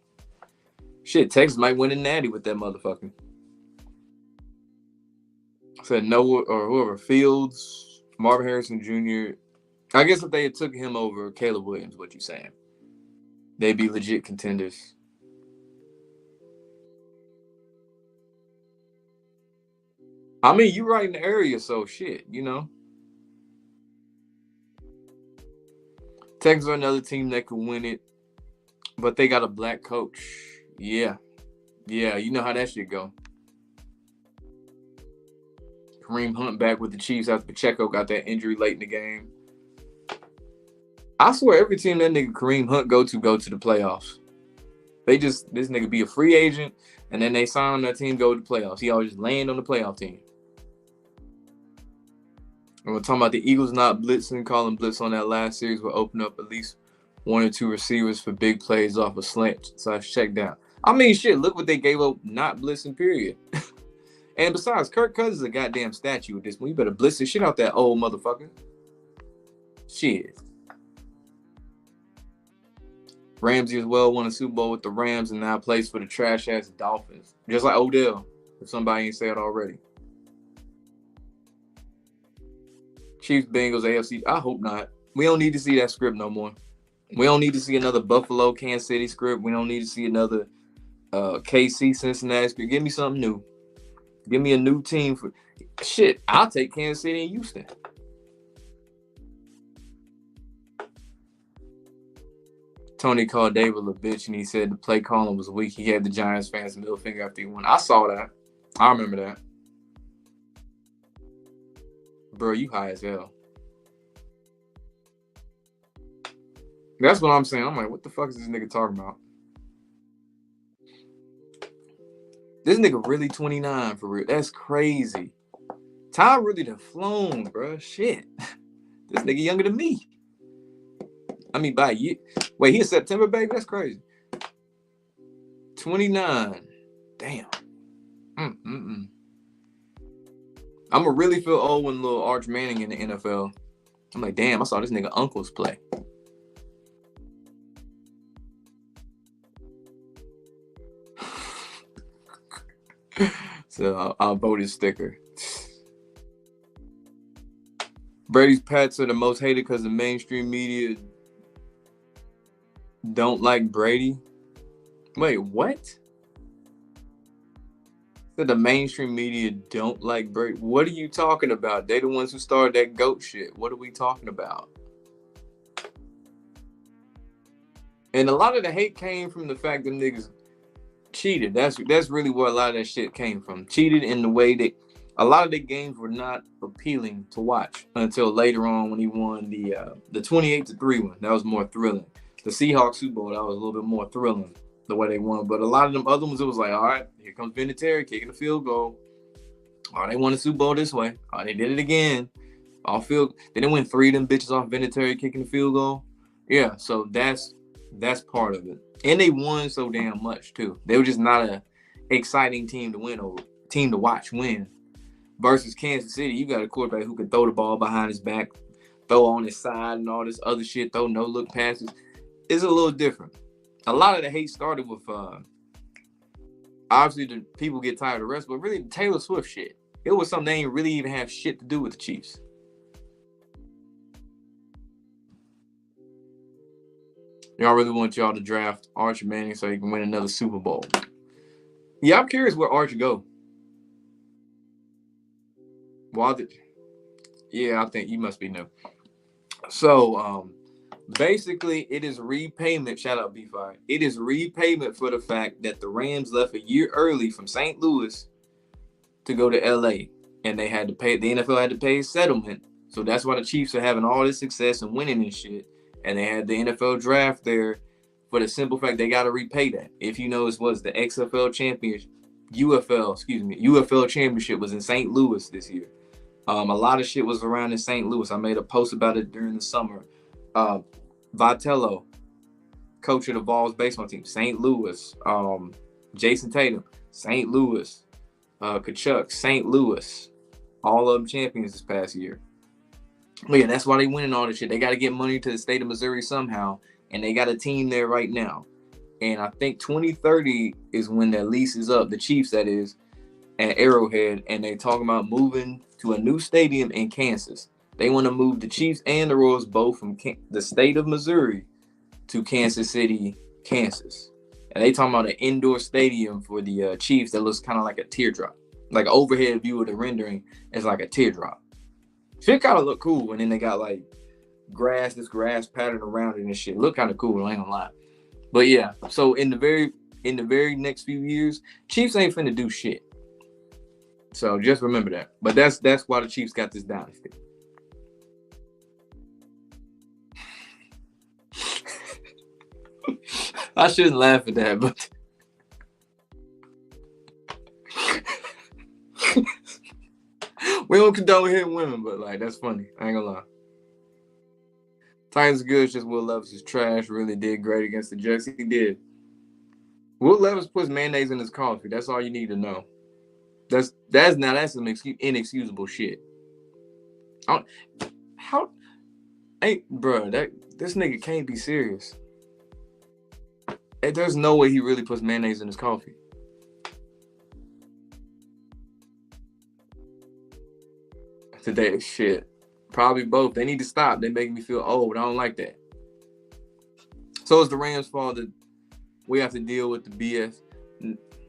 Shit, Texas might win a natty with that motherfucker. Said Noah or whoever, Fields, Marvin Harrison Jr. I guess if they had took him over Caleb Williams, what you saying? They'd be legit contenders. I mean, you right in the area, so shit, you know. Texans are another team that could win it, but they got a black coach. Yeah, you know how that shit go. Kareem Hunt back with the Chiefs after Pacheco got that injury late in the game. I swear every team that nigga Kareem Hunt go to the playoffs. This nigga be a free agent, and then they sign on that team, go to the playoffs. He always just land on the playoff team. And we're talking about the Eagles not blitzing. Calling blitz on that last series will open up at least 1 or 2 receivers for big plays off a slant/check down. I mean, shit, look what they gave up not blitzing, period. And besides, Kirk Cousins is a goddamn statue at this point. You better blitz the shit out that old motherfucker. Shit. Ramsey as well won a Super Bowl with the Rams and now plays for the trash-ass Dolphins. Just like Odell, if somebody ain't said already. Chiefs, Bengals, AFC. I hope not. We don't need to see that script no more. We don't need to see another Buffalo, Kansas City script. We don't need to see another KC, Cincinnati script. Give me something new. Give me a new team for shit. I'll take Kansas City and Houston. Tony called David a bitch and he said the play calling was weak. He had the Giants fans middle finger after he won. I saw that. I remember that. Bro, you high as hell. That's what I'm saying. I'm like, what the fuck is this nigga talking about? This nigga really 29 for real. That's crazy. Time really done flown, bro. Shit. This nigga younger than me. I mean, by a year. Wait, he in September, baby? That's crazy. 29. Damn. I'm gonna really feel old when little Arch Manning in the NFL. I'm like, damn, I saw this nigga uncles play. So I'll vote his sticker. Brady's pets are the most hated because the mainstream media don't like Brady. Wait, what? So the mainstream media don't like Brady. What are you talking about? They the ones who started that GOAT shit. What are we talking about? And a lot of the hate came from the fact that niggas cheated. That's really where a lot of that shit came from. Cheated in the way that a lot of the games were not appealing to watch until later on when he won the 28-3 one. That was more thrilling. The Seahawks Super Bowl, that was a little bit more thrilling the way they won. But a lot of them other ones, it was like, all right, here comes Vinatieri kicking the field goal. Oh, they won the Super Bowl this way. Oh, they did it again. Off field. They didn't win 3 of them bitches off Vinatieri kicking the field goal. Yeah, so that's part of it. And they won so damn much too. They were just not a exciting team to win over, team to watch win. Versus Kansas City, you got a quarterback who can throw the ball behind his back, throw on his side and all this other shit, throw no-look passes. It's a little different. A lot of the hate started with obviously the people get tired of the rest, but really the Taylor Swift shit. It was something they ain't really even have shit to do with the Chiefs. Y'all really want y'all to draft Archie Manning so he can win another Super Bowl. Yeah, I'm curious where Archie go. Yeah, I think you must be new. So, basically, it is repayment. Shout out B5. It is repayment for the fact that the Rams left a year early from St. Louis to go to LA, and they had to pay. The NFL had to pay a settlement, so that's why the Chiefs are having all this success and winning and shit. And they had the NFL draft there for the simple fact they got to repay that. If you know, it was the XFL championship, UFL championship was in St. Louis this year. A lot of shit was around in St. Louis. I made a post about it during the summer. Vitello, coach of the Vols baseball team, St. Louis. Jason Tatum, St. Louis. Kachuk, St. Louis. All of them champions this past year. But yeah, that's why they winning all this shit. They got to get money to the state of Missouri somehow, and they got a team there right now. And I think 2030 is when their lease is up, the Chiefs, that is, at Arrowhead, and they talking about moving to a new stadium in Kansas. They want to move the Chiefs and the Royals both from the state of Missouri to Kansas City, Kansas. And they talking about an indoor stadium for the Chiefs that looks kind of like a teardrop. Like an overhead view of the rendering is like a teardrop. Shit kind of look cool. And then they got like this grass pattern around it and shit. Look kind of cool, I ain't gonna lie. But yeah, so in the very next few years, Chiefs ain't finna do shit. So just remember that. But that's why the Chiefs got this dynasty. I shouldn't laugh at that, but we don't condone hitting women, but like that's funny. I ain't gonna lie. Titans good, just Will Levis is trash. Really did great against the Jets. He did. Will Levis puts mayonnaise in his coffee. That's all you need to know. That's some inexcusable shit. This nigga can't be serious. There's no way he really puts mayonnaise in his coffee. Today, shit. Probably both. They need to stop. They make me feel old. I don't like that. So it's the Rams' fault that we have to deal with the BS.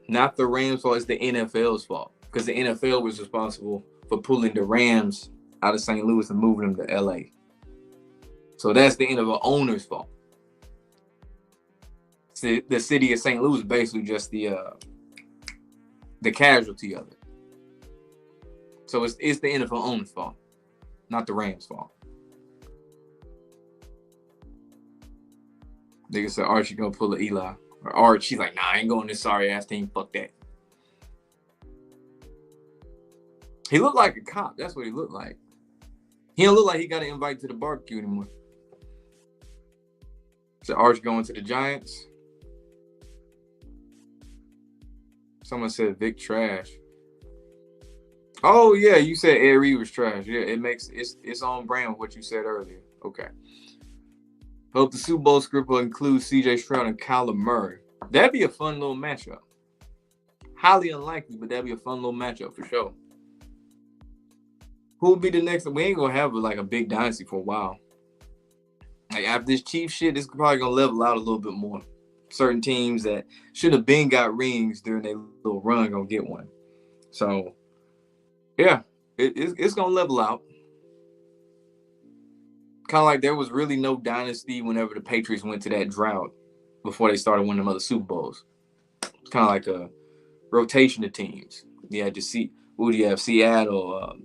Not the Rams' fault. It's the NFL's fault. Because the NFL was responsible for pulling the Rams out of St. Louis and moving them to LA. So that's the NFL owner's fault. The city of St. Louis is basically just the casualty of it. So it's the NFL owner's fault, not the Rams' fault. Nigga said Archie gonna pull a Eli. Or Archie's like, nah, I ain't going this sorry ass team. Fuck that. He looked like a cop. That's what he looked like. He don't look like he got an invite to the barbecue anymore. So Arch going to the Giants. Someone said Vic trash. Oh yeah, you said Ed Reed was trash. Yeah, it's on brand with what you said earlier. Okay. Hope the Super Bowl script will include C.J. Stroud and Kyler Murray. That'd be a fun little matchup. Highly unlikely, but that'd be a fun little matchup for sure. Who will be the next? We ain't gonna have like a big dynasty for a while. Like after this Chiefs shit, this is probably gonna level out a little bit more. Certain teams that should have been got rings during their little run gonna get one. So yeah, it's gonna level out. Kind of like there was really no dynasty whenever the Patriots went to that drought before they started winning them other Super Bowls. It's kind of like a rotation of teams. Yeah, just see who do you have? Seattle,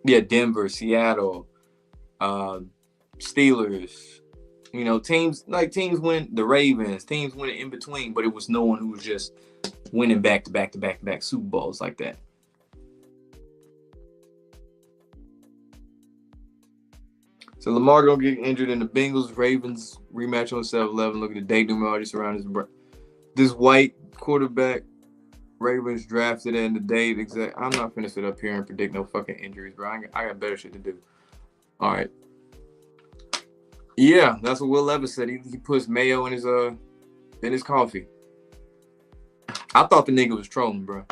Denver, Seattle, Steelers. You know, teams win the Ravens, teams win in between, but it was no one who was just winning back to back Super Bowls like that. So Lamar gonna get injured in the Bengals Ravens rematch on 7-11. Look at the date numerology surrounding this white quarterback. Ravens drafted in the date exact. I'm not finna sit up here and predict no fucking injuries, bro. I got better shit to do. All right. Yeah, that's what Will Levis said. He puts mayo in his coffee. I thought the nigga was trolling, bro.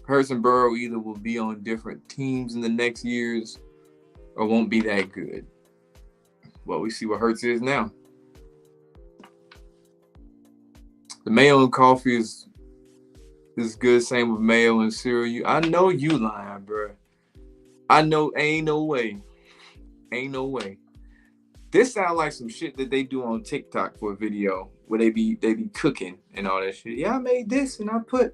Hurts and Burrow either will be on different teams in the next years or won't be that good. Well, we see what Hurts is now. The mayo and coffee is good. Same with mayo and cereal. I know you lying, bro. I know ain't no way. Ain't no way. This sounds like some shit that they do on TikTok for a video where they be cooking and all that shit. Yeah, I made this and I put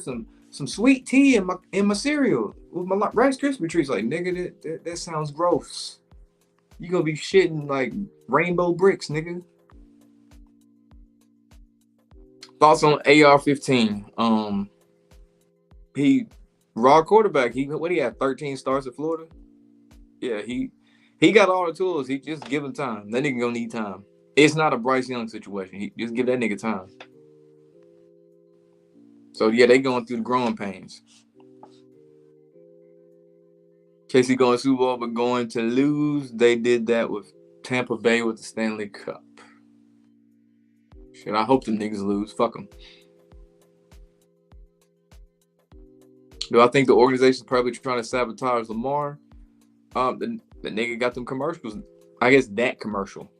some sweet tea in my cereal with my Rice Krispie treats. Like, nigga, that sounds gross. You gonna be shitting like rainbow bricks, nigga. Thoughts on AR-15? He raw quarterback. He had 13 starts at Florida. Yeah, he got all the tools. He just give him time. That nigga gonna need time. It's not a Bryce Young situation. He just give that nigga time. So yeah, they going through the growing pains. Casey going Super Bowl, but going to lose. They did that with Tampa Bay with the Stanley Cup. Shit, I hope them niggas lose. Fuck them. Do I think the organization's probably trying to sabotage Lamar? The nigga got them commercials. I guess that commercial.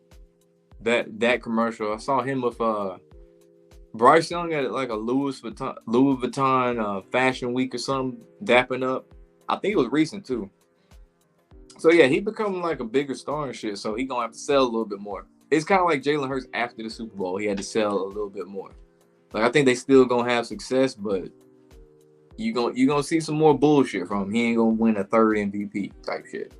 That commercial. I saw him with Bryce Young at like a Louis Vuitton Fashion Week or something, dapping up. I think it was recent too. So yeah, he becoming like a bigger star and shit. So he gonna have to sell a little bit more. It's kind of like Jalen Hurts after the Super Bowl. He had to sell a little bit more. Like I think they still gonna have success, but you gonna see some more bullshit from him. He ain't gonna win a third MVP type shit.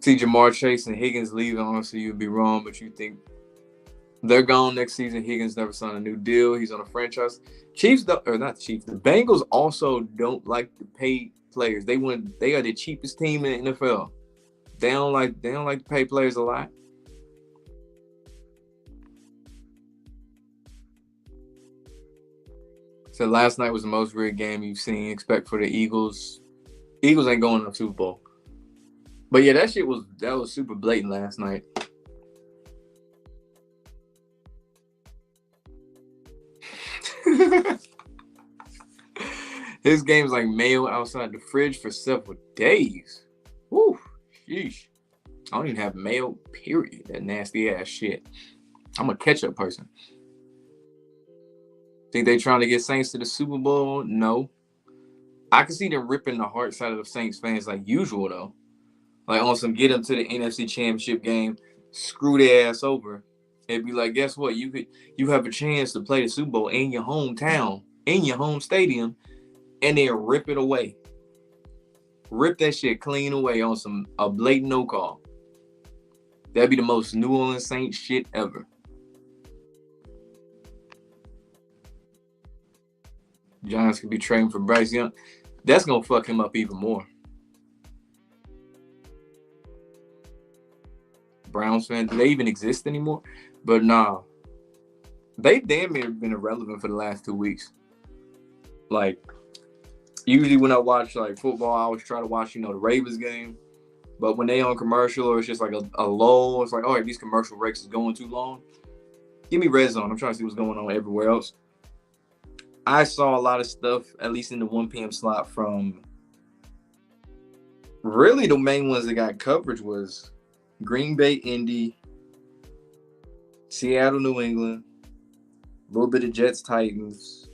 See Jamar Chase and Higgins leaving. Honestly, you'd be wrong, but you think they're gone next season. Higgins never signed a new deal. He's on a franchise. Chiefs, or not Chiefs. The Bengals also don't like to pay players. They are the cheapest team in the NFL. They don't like to pay players a lot. So last night was the most rigged game you've seen. Expect for the Eagles. Eagles ain't going to the Super Bowl. But yeah, that was super blatant last night. His game's like mayo outside the fridge for several days. Woo, sheesh. I don't even have mayo, period. That nasty ass shit. I'm a ketchup person. Think they trying to get Saints to the Super Bowl? No. I can see them ripping the heart side of the Saints fans like usual though. Like on some get them to the NFC Championship game, screw their ass over. And be like, guess what? You have a chance to play the Super Bowl in your hometown, in your home stadium, and then rip it away. Rip that shit clean away on a blatant no call. That'd be the most New Orleans Saints shit ever. Giants could be trading for Bryce Young. That's gonna fuck him up even more. Browns fans, do they even exist anymore? But nah, they damn near been irrelevant for the last 2 weeks. Like, usually when I watch like football, I always try to watch, the Ravens game. But when they on commercial or it's just like a lull, it's like, all right, these commercial breaks is going too long. Give me Red Zone. I'm trying to see what's going on everywhere else. I saw a lot of stuff, at least in the 1 p.m. slot, from really the main ones that got coverage was Green Bay, Indy, Seattle, New England, a little bit of Jets, Titans,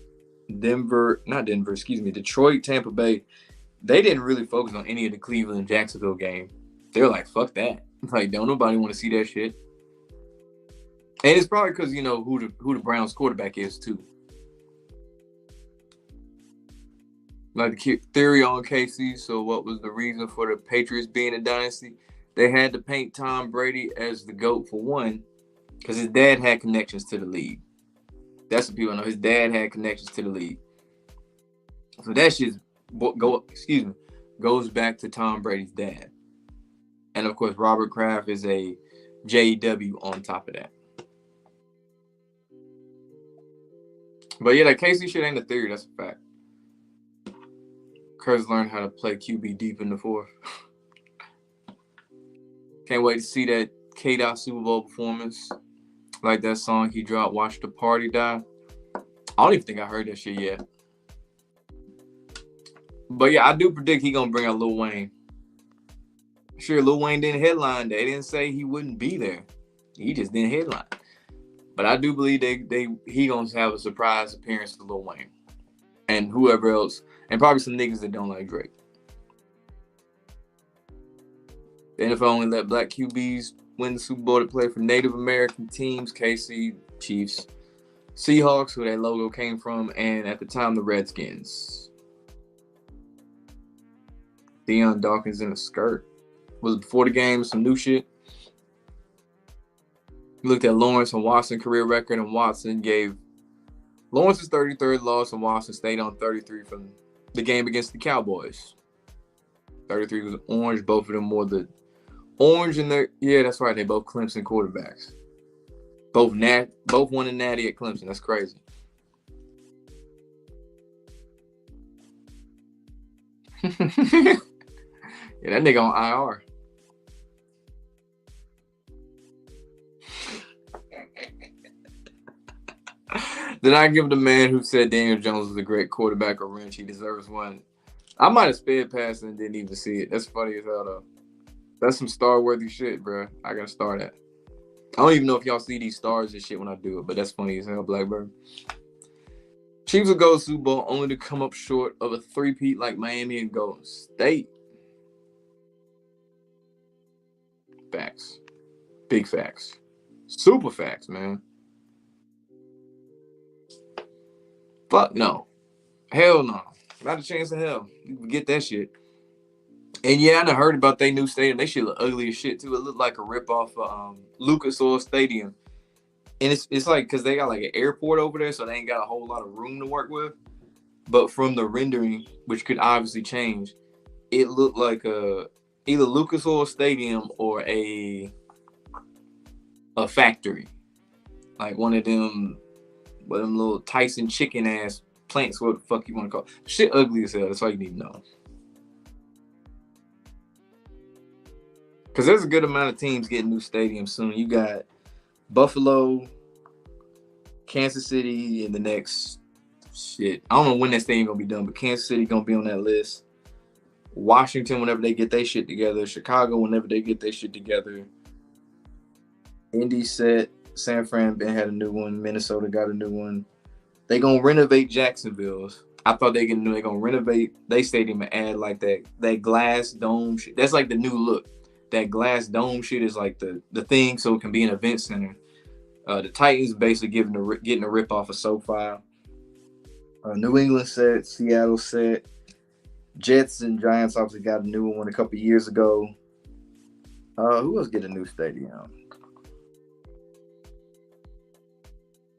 Detroit, Tampa Bay. They didn't really focus on any of the Cleveland Jacksonville game. They were like, fuck that. Like, don't nobody want to see that shit. And it's probably because, who the Browns quarterback is, too. Like the theory on KC, so what was the reason for the Patriots being a dynasty? They had to paint Tom Brady as the GOAT for one, because his dad had connections to the league. That's what people know. His dad had connections to the league. So that shit goes back to Tom Brady's dad. And of course, Robert Kraft is a JW on top of that. But yeah, that KC shit ain't a theory, that's a fact. Kurt's learned how to play QB deep in the fourth. Can't wait to see that K-Dot Super Bowl performance. Like that song he dropped, Watch the Party Die. I don't even think I heard that shit yet. But yeah, I do predict he gonna bring out Lil Wayne. Sure, Lil Wayne didn't headline. They didn't say he wouldn't be there. He just didn't headline. But I do believe he gonna have a surprise appearance for Lil Wayne. And whoever else. And probably some niggas that don't like Drake. The NFL only let black QBs win the Super Bowl to play for Native American teams. KC, Chiefs, Seahawks, who that logo came from, and at the time, the Redskins. Deion Dawkins in a skirt. Was before the game, some new shit. We looked at Lawrence and Watson career record, and Watson gave Lawrence's 33rd loss, and Watson stayed on 33 from the game against the Cowboys. 33 was orange. Both of them wore the orange in their. Yeah, that's right. They both Clemson quarterbacks. Both won a natty at Clemson. That's crazy. Yeah, that nigga on IR. Did I give the man who said Daniel Jones was a great quarterback a wrench? He deserves one. I might have sped past it and didn't even see it. That's funny as hell, though. That's some star-worthy shit, bro. I gotta star that. I don't even know if y'all see these stars and shit when I do it, but that's funny as hell, Blackbird. Chiefs will go to Super Bowl only to come up short of a three-peat like Miami and Golden State. Facts. Big facts. Super facts, man. Fuck no. Hell no. Not a chance in hell. You can get that shit. And yeah, I done heard about their new stadium. They shit look ugly as shit too. It looked like a ripoff of Lucas Oil Stadium. And it's like, because they got like an airport over there, so they ain't got a whole lot of room to work with. But from the rendering, which could obviously change, it looked like either Lucas Oil Stadium or a factory. Like one of them little Tyson chicken ass plants, what the fuck you want to call it. Shit ugly as hell. That's all you need to know. Because there's a good amount of teams getting new stadiums soon. You got Buffalo, Kansas City in the next shit. I don't know when that stadium gonna be done, but Kansas City gonna be on that list. Washington, whenever they get their shit together. Chicago, whenever they get their shit together. Indy set. San Fran had a new one. Minnesota got a new one. They gonna renovate Jacksonville's. I thought they're gonna renovate their stadium and add like that glass dome shit. That's like the new look. That glass dome shit is like the thing, so it can be an event center. The Titans basically getting a rip off of SoFi. New England set, Seattle set. Jets and Giants obviously got a new one a couple years ago. Who else get a new stadium?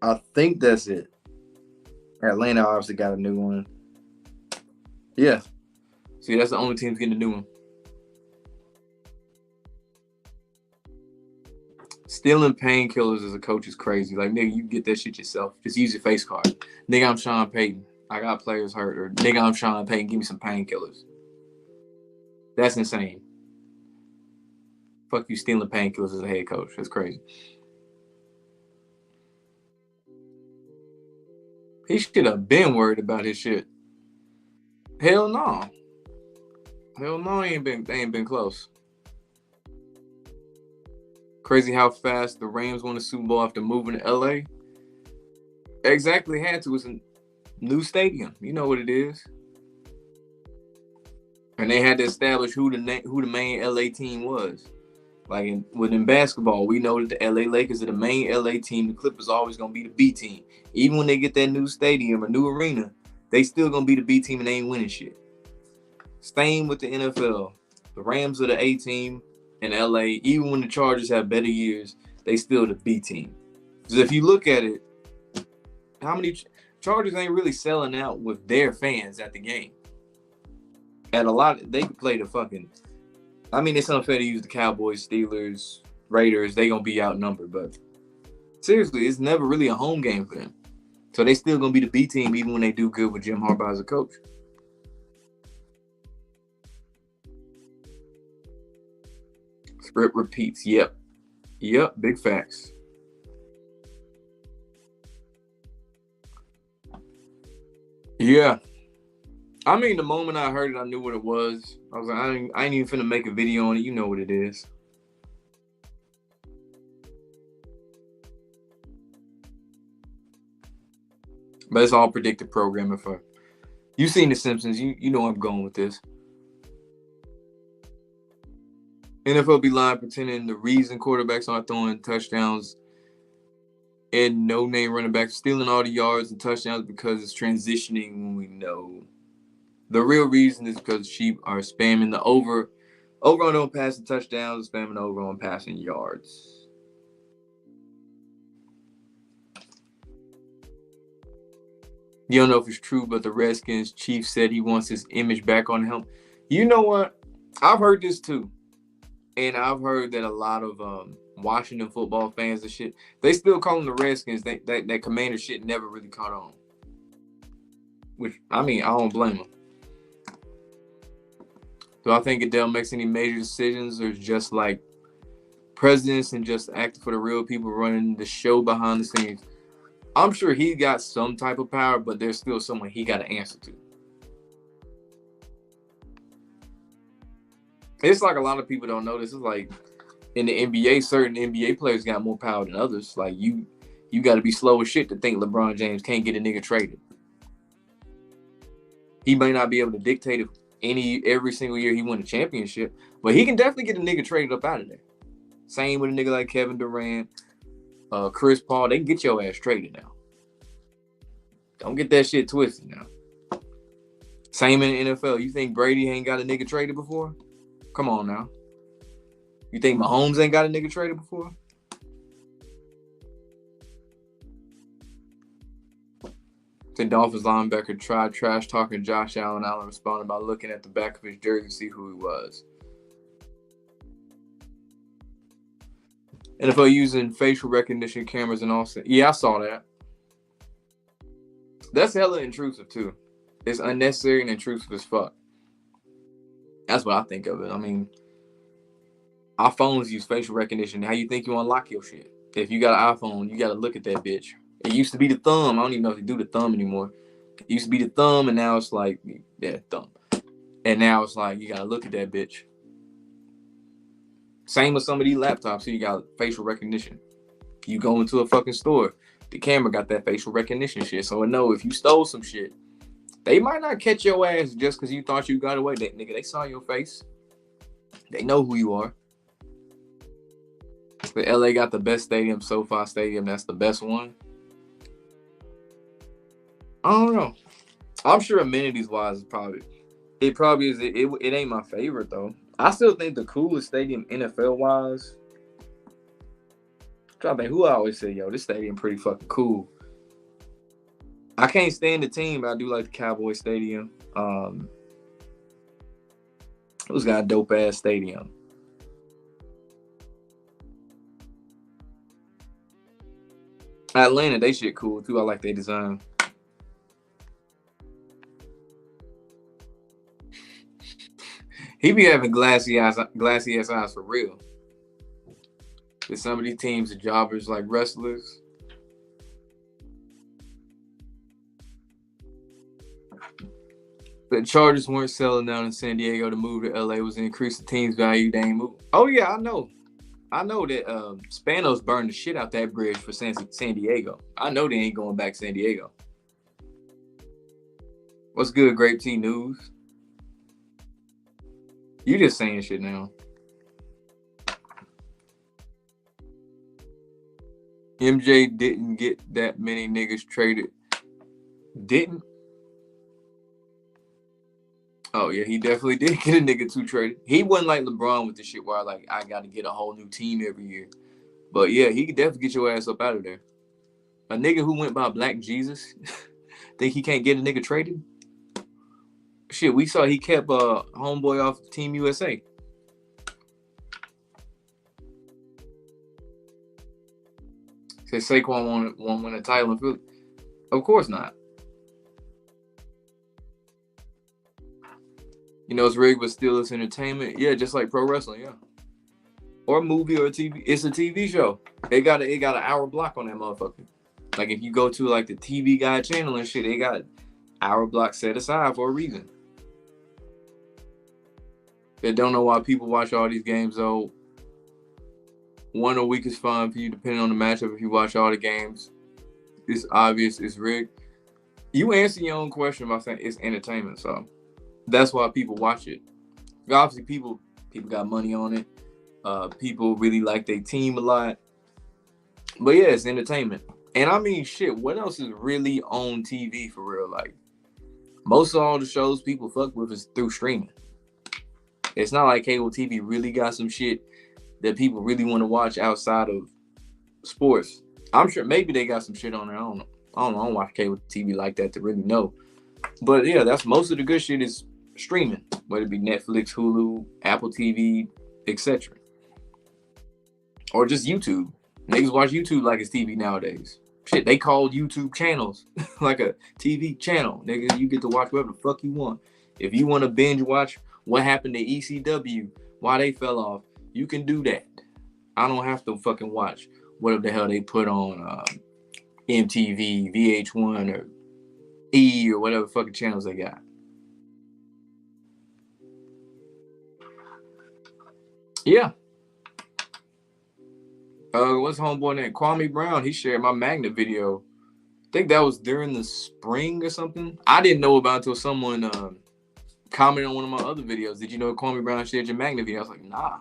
I think that's it. Atlanta obviously got a new one. Yeah. See, that's the only team's getting a new one. Stealing painkillers as a coach is crazy. Like, nigga, you get that shit yourself. Just use your face card. Nigga, I'm Sean Payton. I got players hurt. Or, nigga, I'm Sean Payton. Give me some painkillers. That's insane. Fuck you stealing painkillers as a head coach. That's crazy. He should have been worried about his shit. Hell no. Hell no, they ain't been close. Crazy how fast the Rams won the Super Bowl after moving to LA. Exactly had to. It's a new stadium. You know what it is. And they had to establish who the main LA team was. Like within basketball, we know that the LA Lakers are the main LA team. The Clippers are always gonna be the B team. Even when they get that new stadium or new arena, they still gonna be the B team and they ain't winning shit. Same with the NFL. The Rams are the A team in LA. Even when the Chargers have better years, they still the B team. Because if you look at it, how many Chargers ain't really selling out with their fans at the game? At a lot, they could play the fucking. I mean, it's unfair to use the Cowboys, Steelers, Raiders. They gonna be outnumbered, but seriously, it's never really a home game for them. So they still gonna be the B team even when they do good with Jim Harbaugh as a coach. Script repeats. Yep. Big facts. Yeah. I mean, the moment I heard it, I knew what it was. I was like, I ain't even finna make a video on it. You know what it is. But it's all predictive programming for. You seen The Simpsons. You know I'm going with this. NFL be lying, pretending the reason quarterbacks aren't throwing touchdowns and no-name running backs stealing all the yards and touchdowns because it's transitioning when we know. The real reason is because sheep are spamming the over on passing touchdowns, spamming over on passing yards. You don't know if it's true, but the Redskins chief said he wants his image back on him. You know what? I've heard this too. And I've heard that a lot of Washington football fans and shit, they still call them the Redskins. That Commander shit never really caught on. Which, I mean, I don't blame them. Do I think Adele makes any major decisions or just like presidents and just acting for the real people running the show behind the scenes? I'm sure he got some type of power, but there's still someone he got to answer to. It's like a lot of people don't know this. It's like in the NBA, certain NBA players got more power than others. Like you got to be slow as shit to think LeBron James can't get a nigga traded. He may not be able to dictate it every single year he win a championship, but he can definitely get a nigga traded up out of there. Same with a nigga like Kevin Durant, Chris Paul. They can get your ass traded now. Don't get that shit twisted now. Same in the NFL. You think Brady ain't got a nigga traded before? Come on now. You think Mahomes ain't got a nigga traded before? The Dolphins linebacker tried trash talking Josh Allen. Allen responded by looking at the back of his jersey to see who he was. NFL using facial recognition cameras and all. Yeah, I saw that. That's hella intrusive too. It's unnecessary and intrusive as fuck. That's what I think of it. I mean, our phones use facial recognition. How you think you unlock your shit? If you got an iPhone, you got to look at that bitch. It used to be the thumb. I don't even know if they do the thumb anymore. It used to be the thumb, and now it's like, yeah, thumb. And now it's like, you got to look at that bitch. Same with some of these laptops. So you got facial recognition. You go into a fucking store. The camera got that facial recognition shit. So I know if you stole some shit, they might not catch your ass just because you thought you got away. Nigga, they saw your face. They know who you are. The LA got the best stadium, SoFi Stadium. That's the best one. I don't know. I'm sure amenities-wise is probably It probably is. It ain't my favorite though. I still think the coolest stadium NFL wise. I'm trying to think who I always say, yo, this stadium pretty fucking cool. I can't stand the team, but I do like the Cowboy Stadium. It was got a dope ass stadium. Atlanta, they shit cool too. I like their design. He be having glassy ass eyes for real. With some of these teams, the jobbers like wrestlers. The Chargers weren't selling down in San Diego to move to LA was to increase the team's value. They ain't move. Oh yeah, I know. I know that Spanos burned the shit out that bridge for San Diego. I know they ain't going back to San Diego. What's good, Grape Tea News? You just saying shit now. MJ didn't get that many niggas traded. Didn't? Oh, yeah, he definitely did get a nigga too traded. He wasn't like LeBron with the shit where I got to get a whole new team every year. But, yeah, he could definitely get your ass up out of there. A nigga who went by Black Jesus, think he can't get a nigga traded? Shit, we saw he kept homeboy off Team USA. Said Saquon won't win a title in Philly. Of course not. You know, it's rigged, but still it's entertainment. Yeah, just like pro wrestling, yeah. Or a movie or a TV. It's a TV show. It got an hour block on that motherfucker. Like if you go to like the TV Guide channel and shit, they got hour block set aside for a reason. They don't know why people watch all these games though. One a week is fine for you, depending on the matchup. If you watch all the games, it's obvious it's rigged. You answer your own question by saying it's entertainment, so that's why people watch it. Obviously, people got money on it. People really like their team a lot. But yeah, it's entertainment. And I mean, shit, what else is really on TV for real? Like, most of all the shows people fuck with is through streaming. It's not like cable TV really got some shit that people really want to watch outside of sports. I'm sure maybe they got some shit on there. I don't know. I don't watch cable TV like that to really know. But yeah, that's most of the good shit is streaming, whether it be Netflix, Hulu, Apple TV, etc. Or just YouTube. Niggas watch YouTube like it's TV nowadays. Shit, they call YouTube channels like a TV channel. Nigga, you get to watch whatever the fuck you want. If you want to binge watch what happened to ECW, why they fell off, you can do that. I don't have to fucking watch whatever the hell they put on MTV, VH1, or E, or whatever fucking channels they got. Yeah. What's homeboy name? Kwame Brown. He shared my Magnet video. I think that was during the spring or something. I didn't know about it until someone commented on one of my other videos. Did you know Kwame Brown shared your Magnet video? I was like, nah.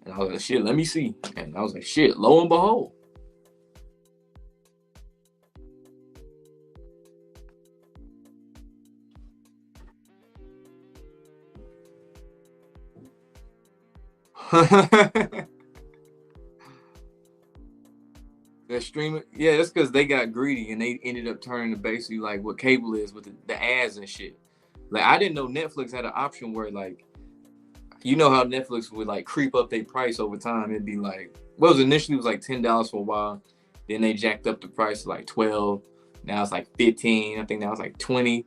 And I was like, shit, let me see. And I was like, shit, lo and behold. That streaming, yeah, that's because they got greedy and they ended up turning to basically like what cable is with the ads and shit. Like I didn't know Netflix had an option where like, you know how Netflix would like creep up their price over time. It'd be like, well, it was initially like $10 for a while, then they jacked up the price to like $12. Now it's like $15. I think now it's like $20,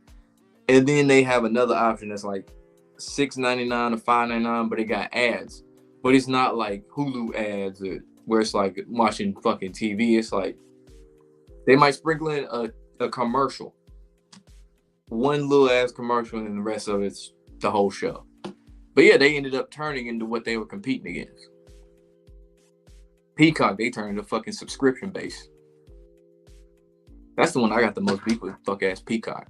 and then they have another option that's like $6.99 or $5.99, but it got ads. But it's not like Hulu ads where it's like watching fucking TV. It's like they might sprinkle in a commercial, one little ass commercial, and the rest of it's the whole show. But yeah, they ended up turning into what they were competing against. Peacock, they turned into fucking subscription base. That's the one I got the most beef with, fuck ass Peacock.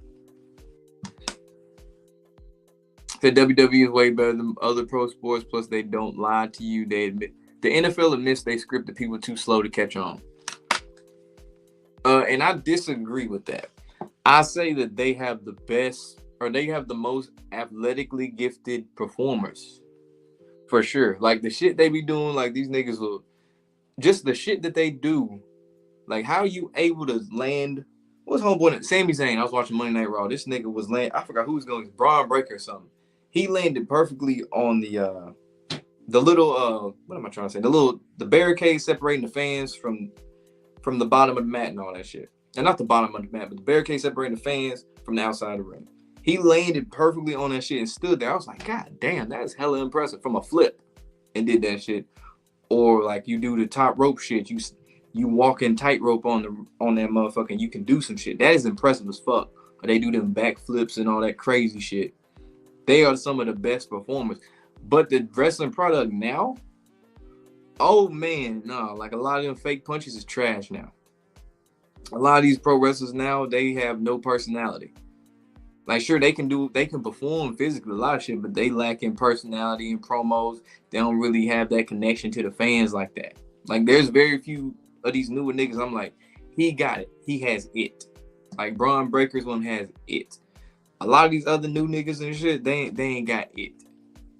The WWE is way better than other pro sports, plus they don't lie to you. They admit the NFL admits they scripted people too slow to catch on. And I disagree with that. I say that they have the best or they have the most athletically gifted performers. For sure. Like the shit they be doing, like these niggas will just the shit that they do. Like how you able to land what's homeboy Sami Zayn? I was watching Monday Night Raw. This nigga was land I forgot who was going, Braun Breaker or something. He landed perfectly on the little what am I trying to say? The barricade separating the fans from the bottom of the mat and all that shit. And not the bottom of the mat, but the barricade separating the fans from the outside of the ring. He landed perfectly on that shit and stood there. I was like, God damn, that is hella impressive from a flip and did that shit. Or like you do the top rope shit. You walk in tightrope on that motherfucker and you can do some shit. That is impressive as fuck. Or they do them backflips and all that crazy shit. They are some of the best performers. But the wrestling product now, oh man, no, like a lot of them fake punches is trash now. A lot of these pro wrestlers now, they have no personality. Like sure, they can perform physically a lot of shit, but they lack in personality and promos. They don't really have that connection to the fans like that. Like there's very few of these newer niggas. I'm like, he got it. He has it. Like Braun Breaker's one has it. A lot of these other new niggas and shit, they ain't got it.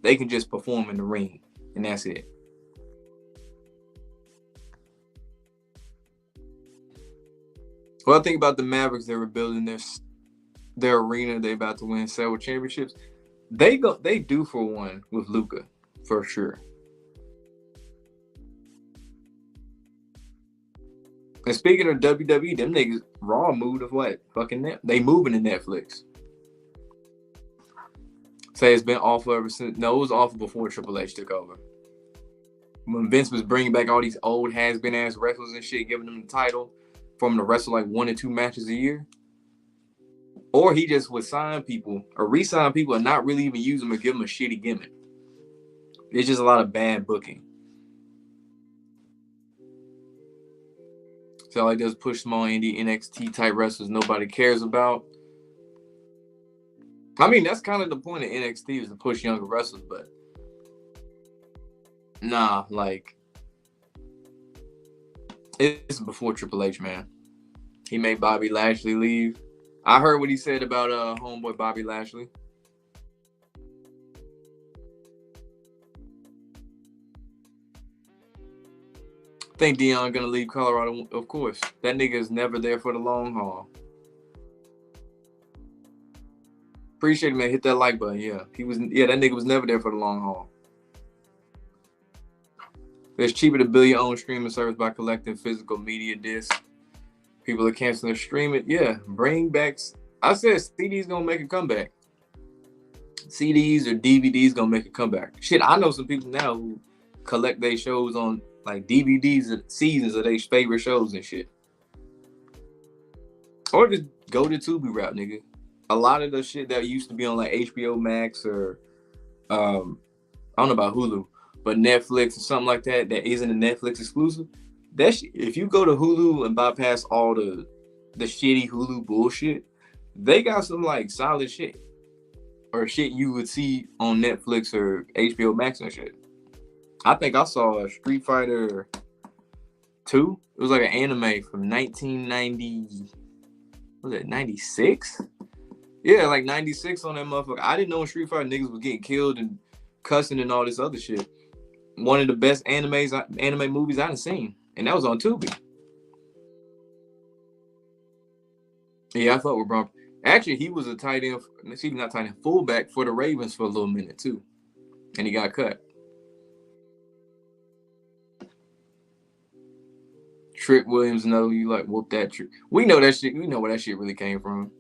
They can just perform in the ring, and that's it. Well, I think about the Mavericks. They were building their arena. They about to win several championships. They do for one with Luka, for sure. And speaking of WWE, them niggas Raw moved of what? Fucking they moving to Netflix. Say it's been awful ever since. No, it was awful before Triple H took over. When Vince was bringing back all these old has-been ass wrestlers and shit, giving them the title for them to wrestle like 1 or 2 matches a year. Or he just would sign people or re-sign people and not really even use them or give them a shitty gimmick. It's just a lot of bad booking. So all he does is push small indie NXT type wrestlers nobody cares about. I mean, that's kind of the point of NXT is to push younger wrestlers, but nah, like it's before Triple H, man. He made Bobby Lashley leave. I heard what he said about homeboy Bobby Lashley. I think Deion gonna leave Colorado, of course. That nigga is never there for the long haul. Appreciate it, man. Hit that like button. Yeah, that nigga was never there for the long haul. It's cheaper to build your own streaming service by collecting physical media discs. People are canceling their streaming. Yeah, bring back. I said CDs gonna make a comeback. CDs or DVDs gonna make a comeback. Shit, I know some people now who collect their shows on like DVDs of seasons of their favorite shows and shit. Or just go to Tubi route, nigga. A lot of the shit that used to be on like HBO Max or I don't know about Hulu, but Netflix or something like that isn't a Netflix exclusive. That if you go to Hulu and bypass all the shitty Hulu bullshit, they got some like solid shit or shit you would see on Netflix or HBO Max and shit. I think I saw a Street Fighter 2. It was like an anime from 1990. Was it 96? Yeah, like 96 on that motherfucker. I didn't know in Street Fighter niggas was getting killed and cussing and all this other shit. One of the best anime movies I done seen. And that was on Tubi. Yeah, I thought with Bron. Actually, he was a tight end, not tight end, fullback for the Ravens for a little minute too. And he got cut. Trick Williams, no, you like whoop that trick. We know that shit. We know where that shit really came from.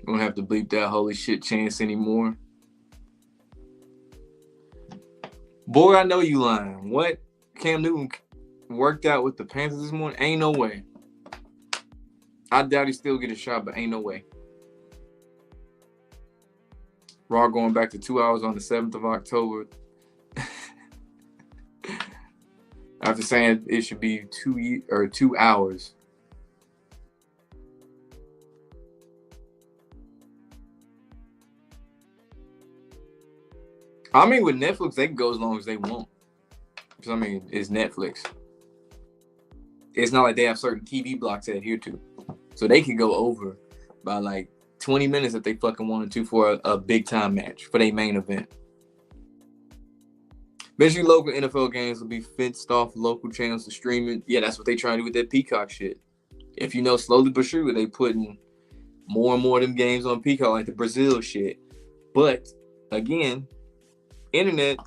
We don't have to bleep that holy shit chance anymore. Boy, I know you lying. What? Cam Newton worked out with the Panthers this morning? Ain't no way. I doubt he still get a shot, but ain't no way. Raw going back to 2 hours on the 7th of October. After saying it should be 2 hours. I mean, with Netflix, they can go as long as they want. Because, I mean, it's Netflix. it's not like they have certain TV blocks to adhere to. So they could go over by like 20 minutes if they fucking wanted to for a big time match for their main event. Eventually, local NFL games will be fenced off local channels to stream it. Yeah, that's what they trying to do with that Peacock shit. If you know, slowly but surely, they putting more and more of them games on Peacock, like the Brazil shit. But again, internet,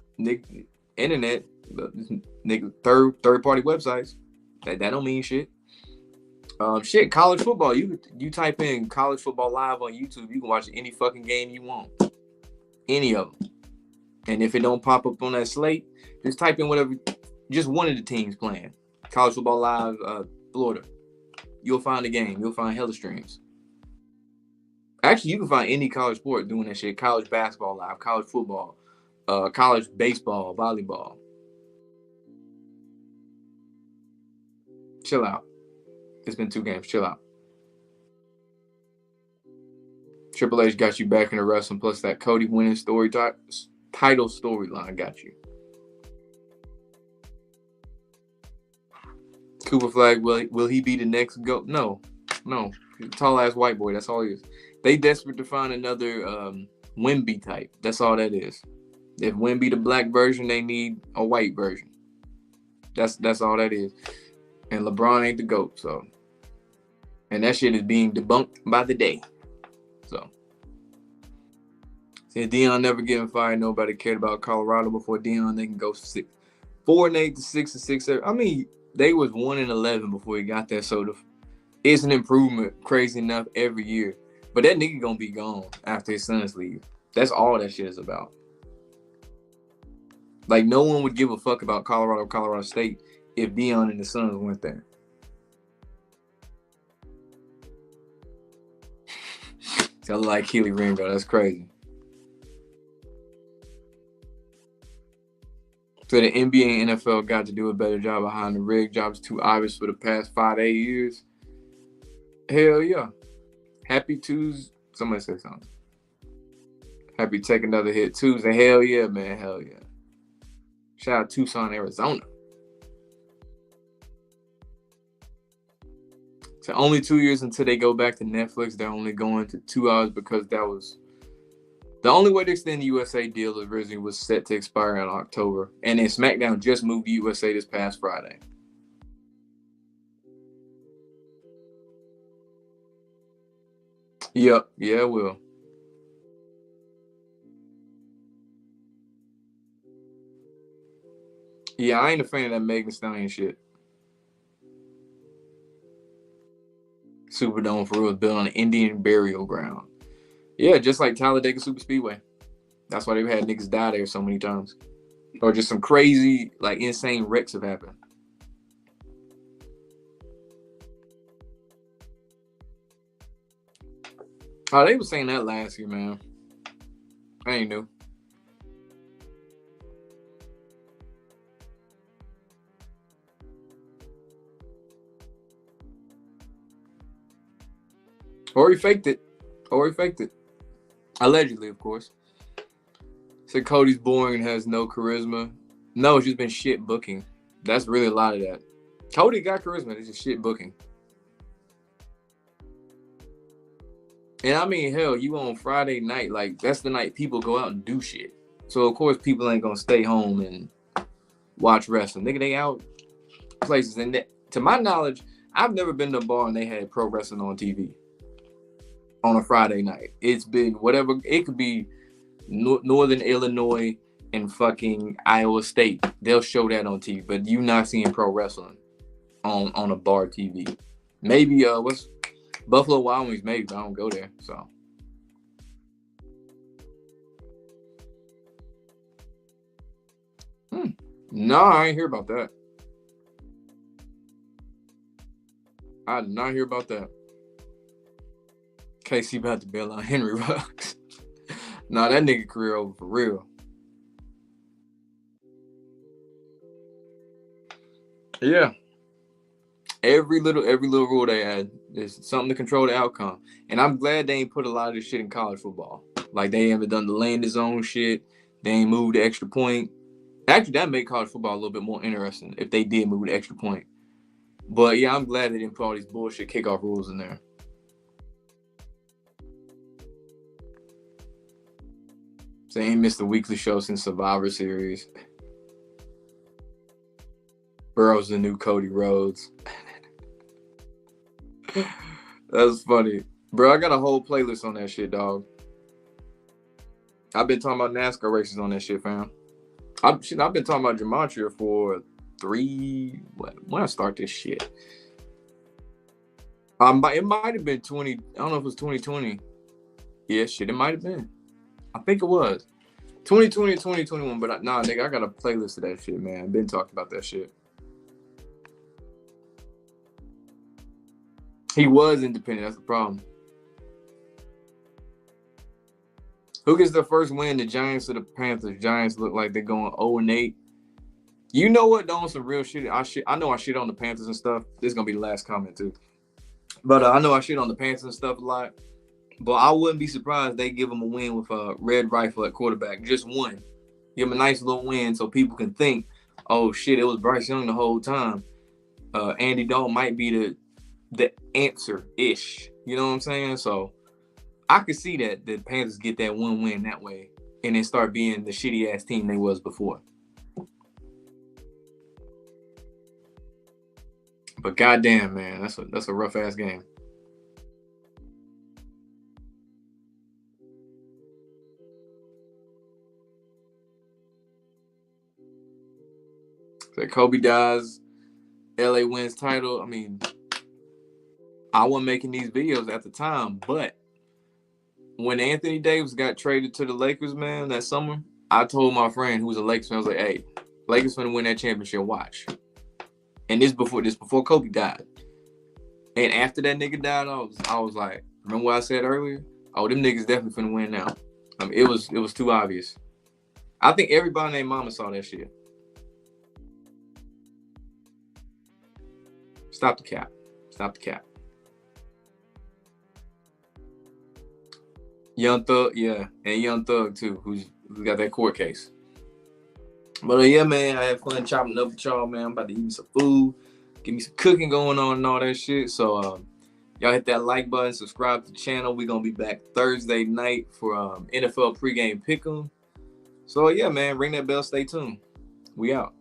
third party websites. That don't mean shit. College football. You type in college football live on YouTube, you can watch any fucking game you want, any of them. And if it don't pop up on that slate, just type in whatever, just one of the teams playing. College football live, Florida. You'll find the game. You'll find hella streams. Actually, you can find any college sport doing that shit. College basketball live, college football, college baseball, volleyball. Chill out. It's been 2 games. Chill out. Triple H got you back in the wrestling, plus that Cody winning title storyline got you. Cooper Flag, will he be the next GOAT? No. Tall ass white boy. That's all he is. They desperate to find another Wemby type. That's all that is. If Wemby the black version, they need a white version. That's all that is. And LeBron ain't the GOAT, so. And that shit is being debunked by the day. So. Since Deion never getting fired, nobody cared about Colorado before Deion. They can go 4-8 to 6-6. I mean, they was 1-11 before he got there, so it's an improvement, crazy enough, every year. But that nigga gonna be gone after his sons leave. That's all that shit is about. Like, no one would give a fuck about Colorado State if Deion and the Suns went there. Tell like Keely Ringo, that's crazy. So the NBA and NFL got to do a better job behind the rig. Jobs too obvious for the past 5-8 years. Hell yeah. Happy Tuesday. Somebody say something. Happy take another hit Tuesday. Hell yeah, man. Hell yeah. Shout out Tucson, Arizona. So only 2 years until they go back to Netflix. They're only going to 2 hours because that was the only way to extend the USA deal originally was set to expire in October. And then SmackDown just moved to USA this past Friday. Yep. Yeah, it will. Yeah, I ain't a fan of that Megan Thee Stallion shit. Superdome for real was built on an Indian burial ground. Yeah, just like Talladega Super Speedway. That's why they've had niggas die there so many times. Or just some crazy, like, insane wrecks have happened. Oh, they were saying that last year, man. I ain't new. Or he faked it. Allegedly, of course. Said Cody's boring and has no charisma. No, it's just been shit booking. That's really a lot of that. Cody got charisma. It's just shit booking. And I mean, hell, you on Friday night. Like, that's the night people go out and do shit. So, of course, people ain't going to stay home and watch wrestling. Nigga, they out places. And to my knowledge, I've never been to a bar and they had pro wrestling on TV on a Friday night. It's been whatever. It could be Northern Illinois and fucking Iowa State. They'll show that on TV. But you not seeing pro wrestling on a bar TV. Maybe, what's Buffalo Wild Wings, maybe, but I don't go there, so. No, I ain't hear about that. I did not hear about that. KC about to bail on Henry Rocks. Nah, that nigga career over for real. Yeah. Every little rule they had is something to control the outcome. And I'm glad they ain't put a lot of this shit in college football. Like, they haven't done the landing zone shit. They ain't moved the extra point. Actually, that made college football a little bit more interesting if they did move the extra point. But yeah, I'm glad they didn't put all these bullshit kickoff rules in there. So they ain't missed the weekly show since Survivor Series. Burrow's the new Cody Rhodes. That's funny. Bro, I got a whole playlist on that shit, dog. I've been talking about NASCAR races on that shit, fam. I've been talking about Gematria for when I start this shit. It might have been 20. I don't know if it was 2020. Yeah, shit, it might have been. I think it was 2020 or 2021. But nigga, I got a playlist of that shit, man. I've been talking about that shit. He was independent. That's the problem. Who gets the first win? The Giants or the Panthers? Giants look like they're going 0-8. You know what? Doing some real shit. I know I shit on the Panthers and stuff. This is gonna be the last comment too. But I know I shit on the Panthers and stuff a lot. But I wouldn't be surprised they give them a win with a red rifle at quarterback. Just one. Give them a nice little win so people can think, oh shit, it was Bryce Young the whole time. Andy Dalton might be the answer-ish. You know what I'm saying? So I could see that the Panthers get that one win that way and then start being the shitty-ass team they was before. But goddamn, man, that's a rough-ass game. So Kobe dies, LA wins title. I mean, I wasn't making these videos at the time, but when Anthony Davis got traded to the Lakers, man, that summer, I told my friend who was a Lakers fan, I was like, hey, Lakers finna win that championship, watch. And this before Kobe died. And after that nigga died, I was like, remember what I said earlier? Oh, them niggas definitely finna win now. I mean, it was too obvious. I think everybody named Mama saw that shit. Stop the cap. Stop the cap. Young Thug, yeah. And Young Thug, too, who's got that court case. But yeah, man, I had fun chopping up with y'all, man. I'm about to eat me some food. Get me some cooking going on and all that shit. So, y'all hit that like button. Subscribe to the channel. We're going to be back Thursday night for NFL pregame pick'em. So, yeah, man, ring that bell. Stay tuned. We out.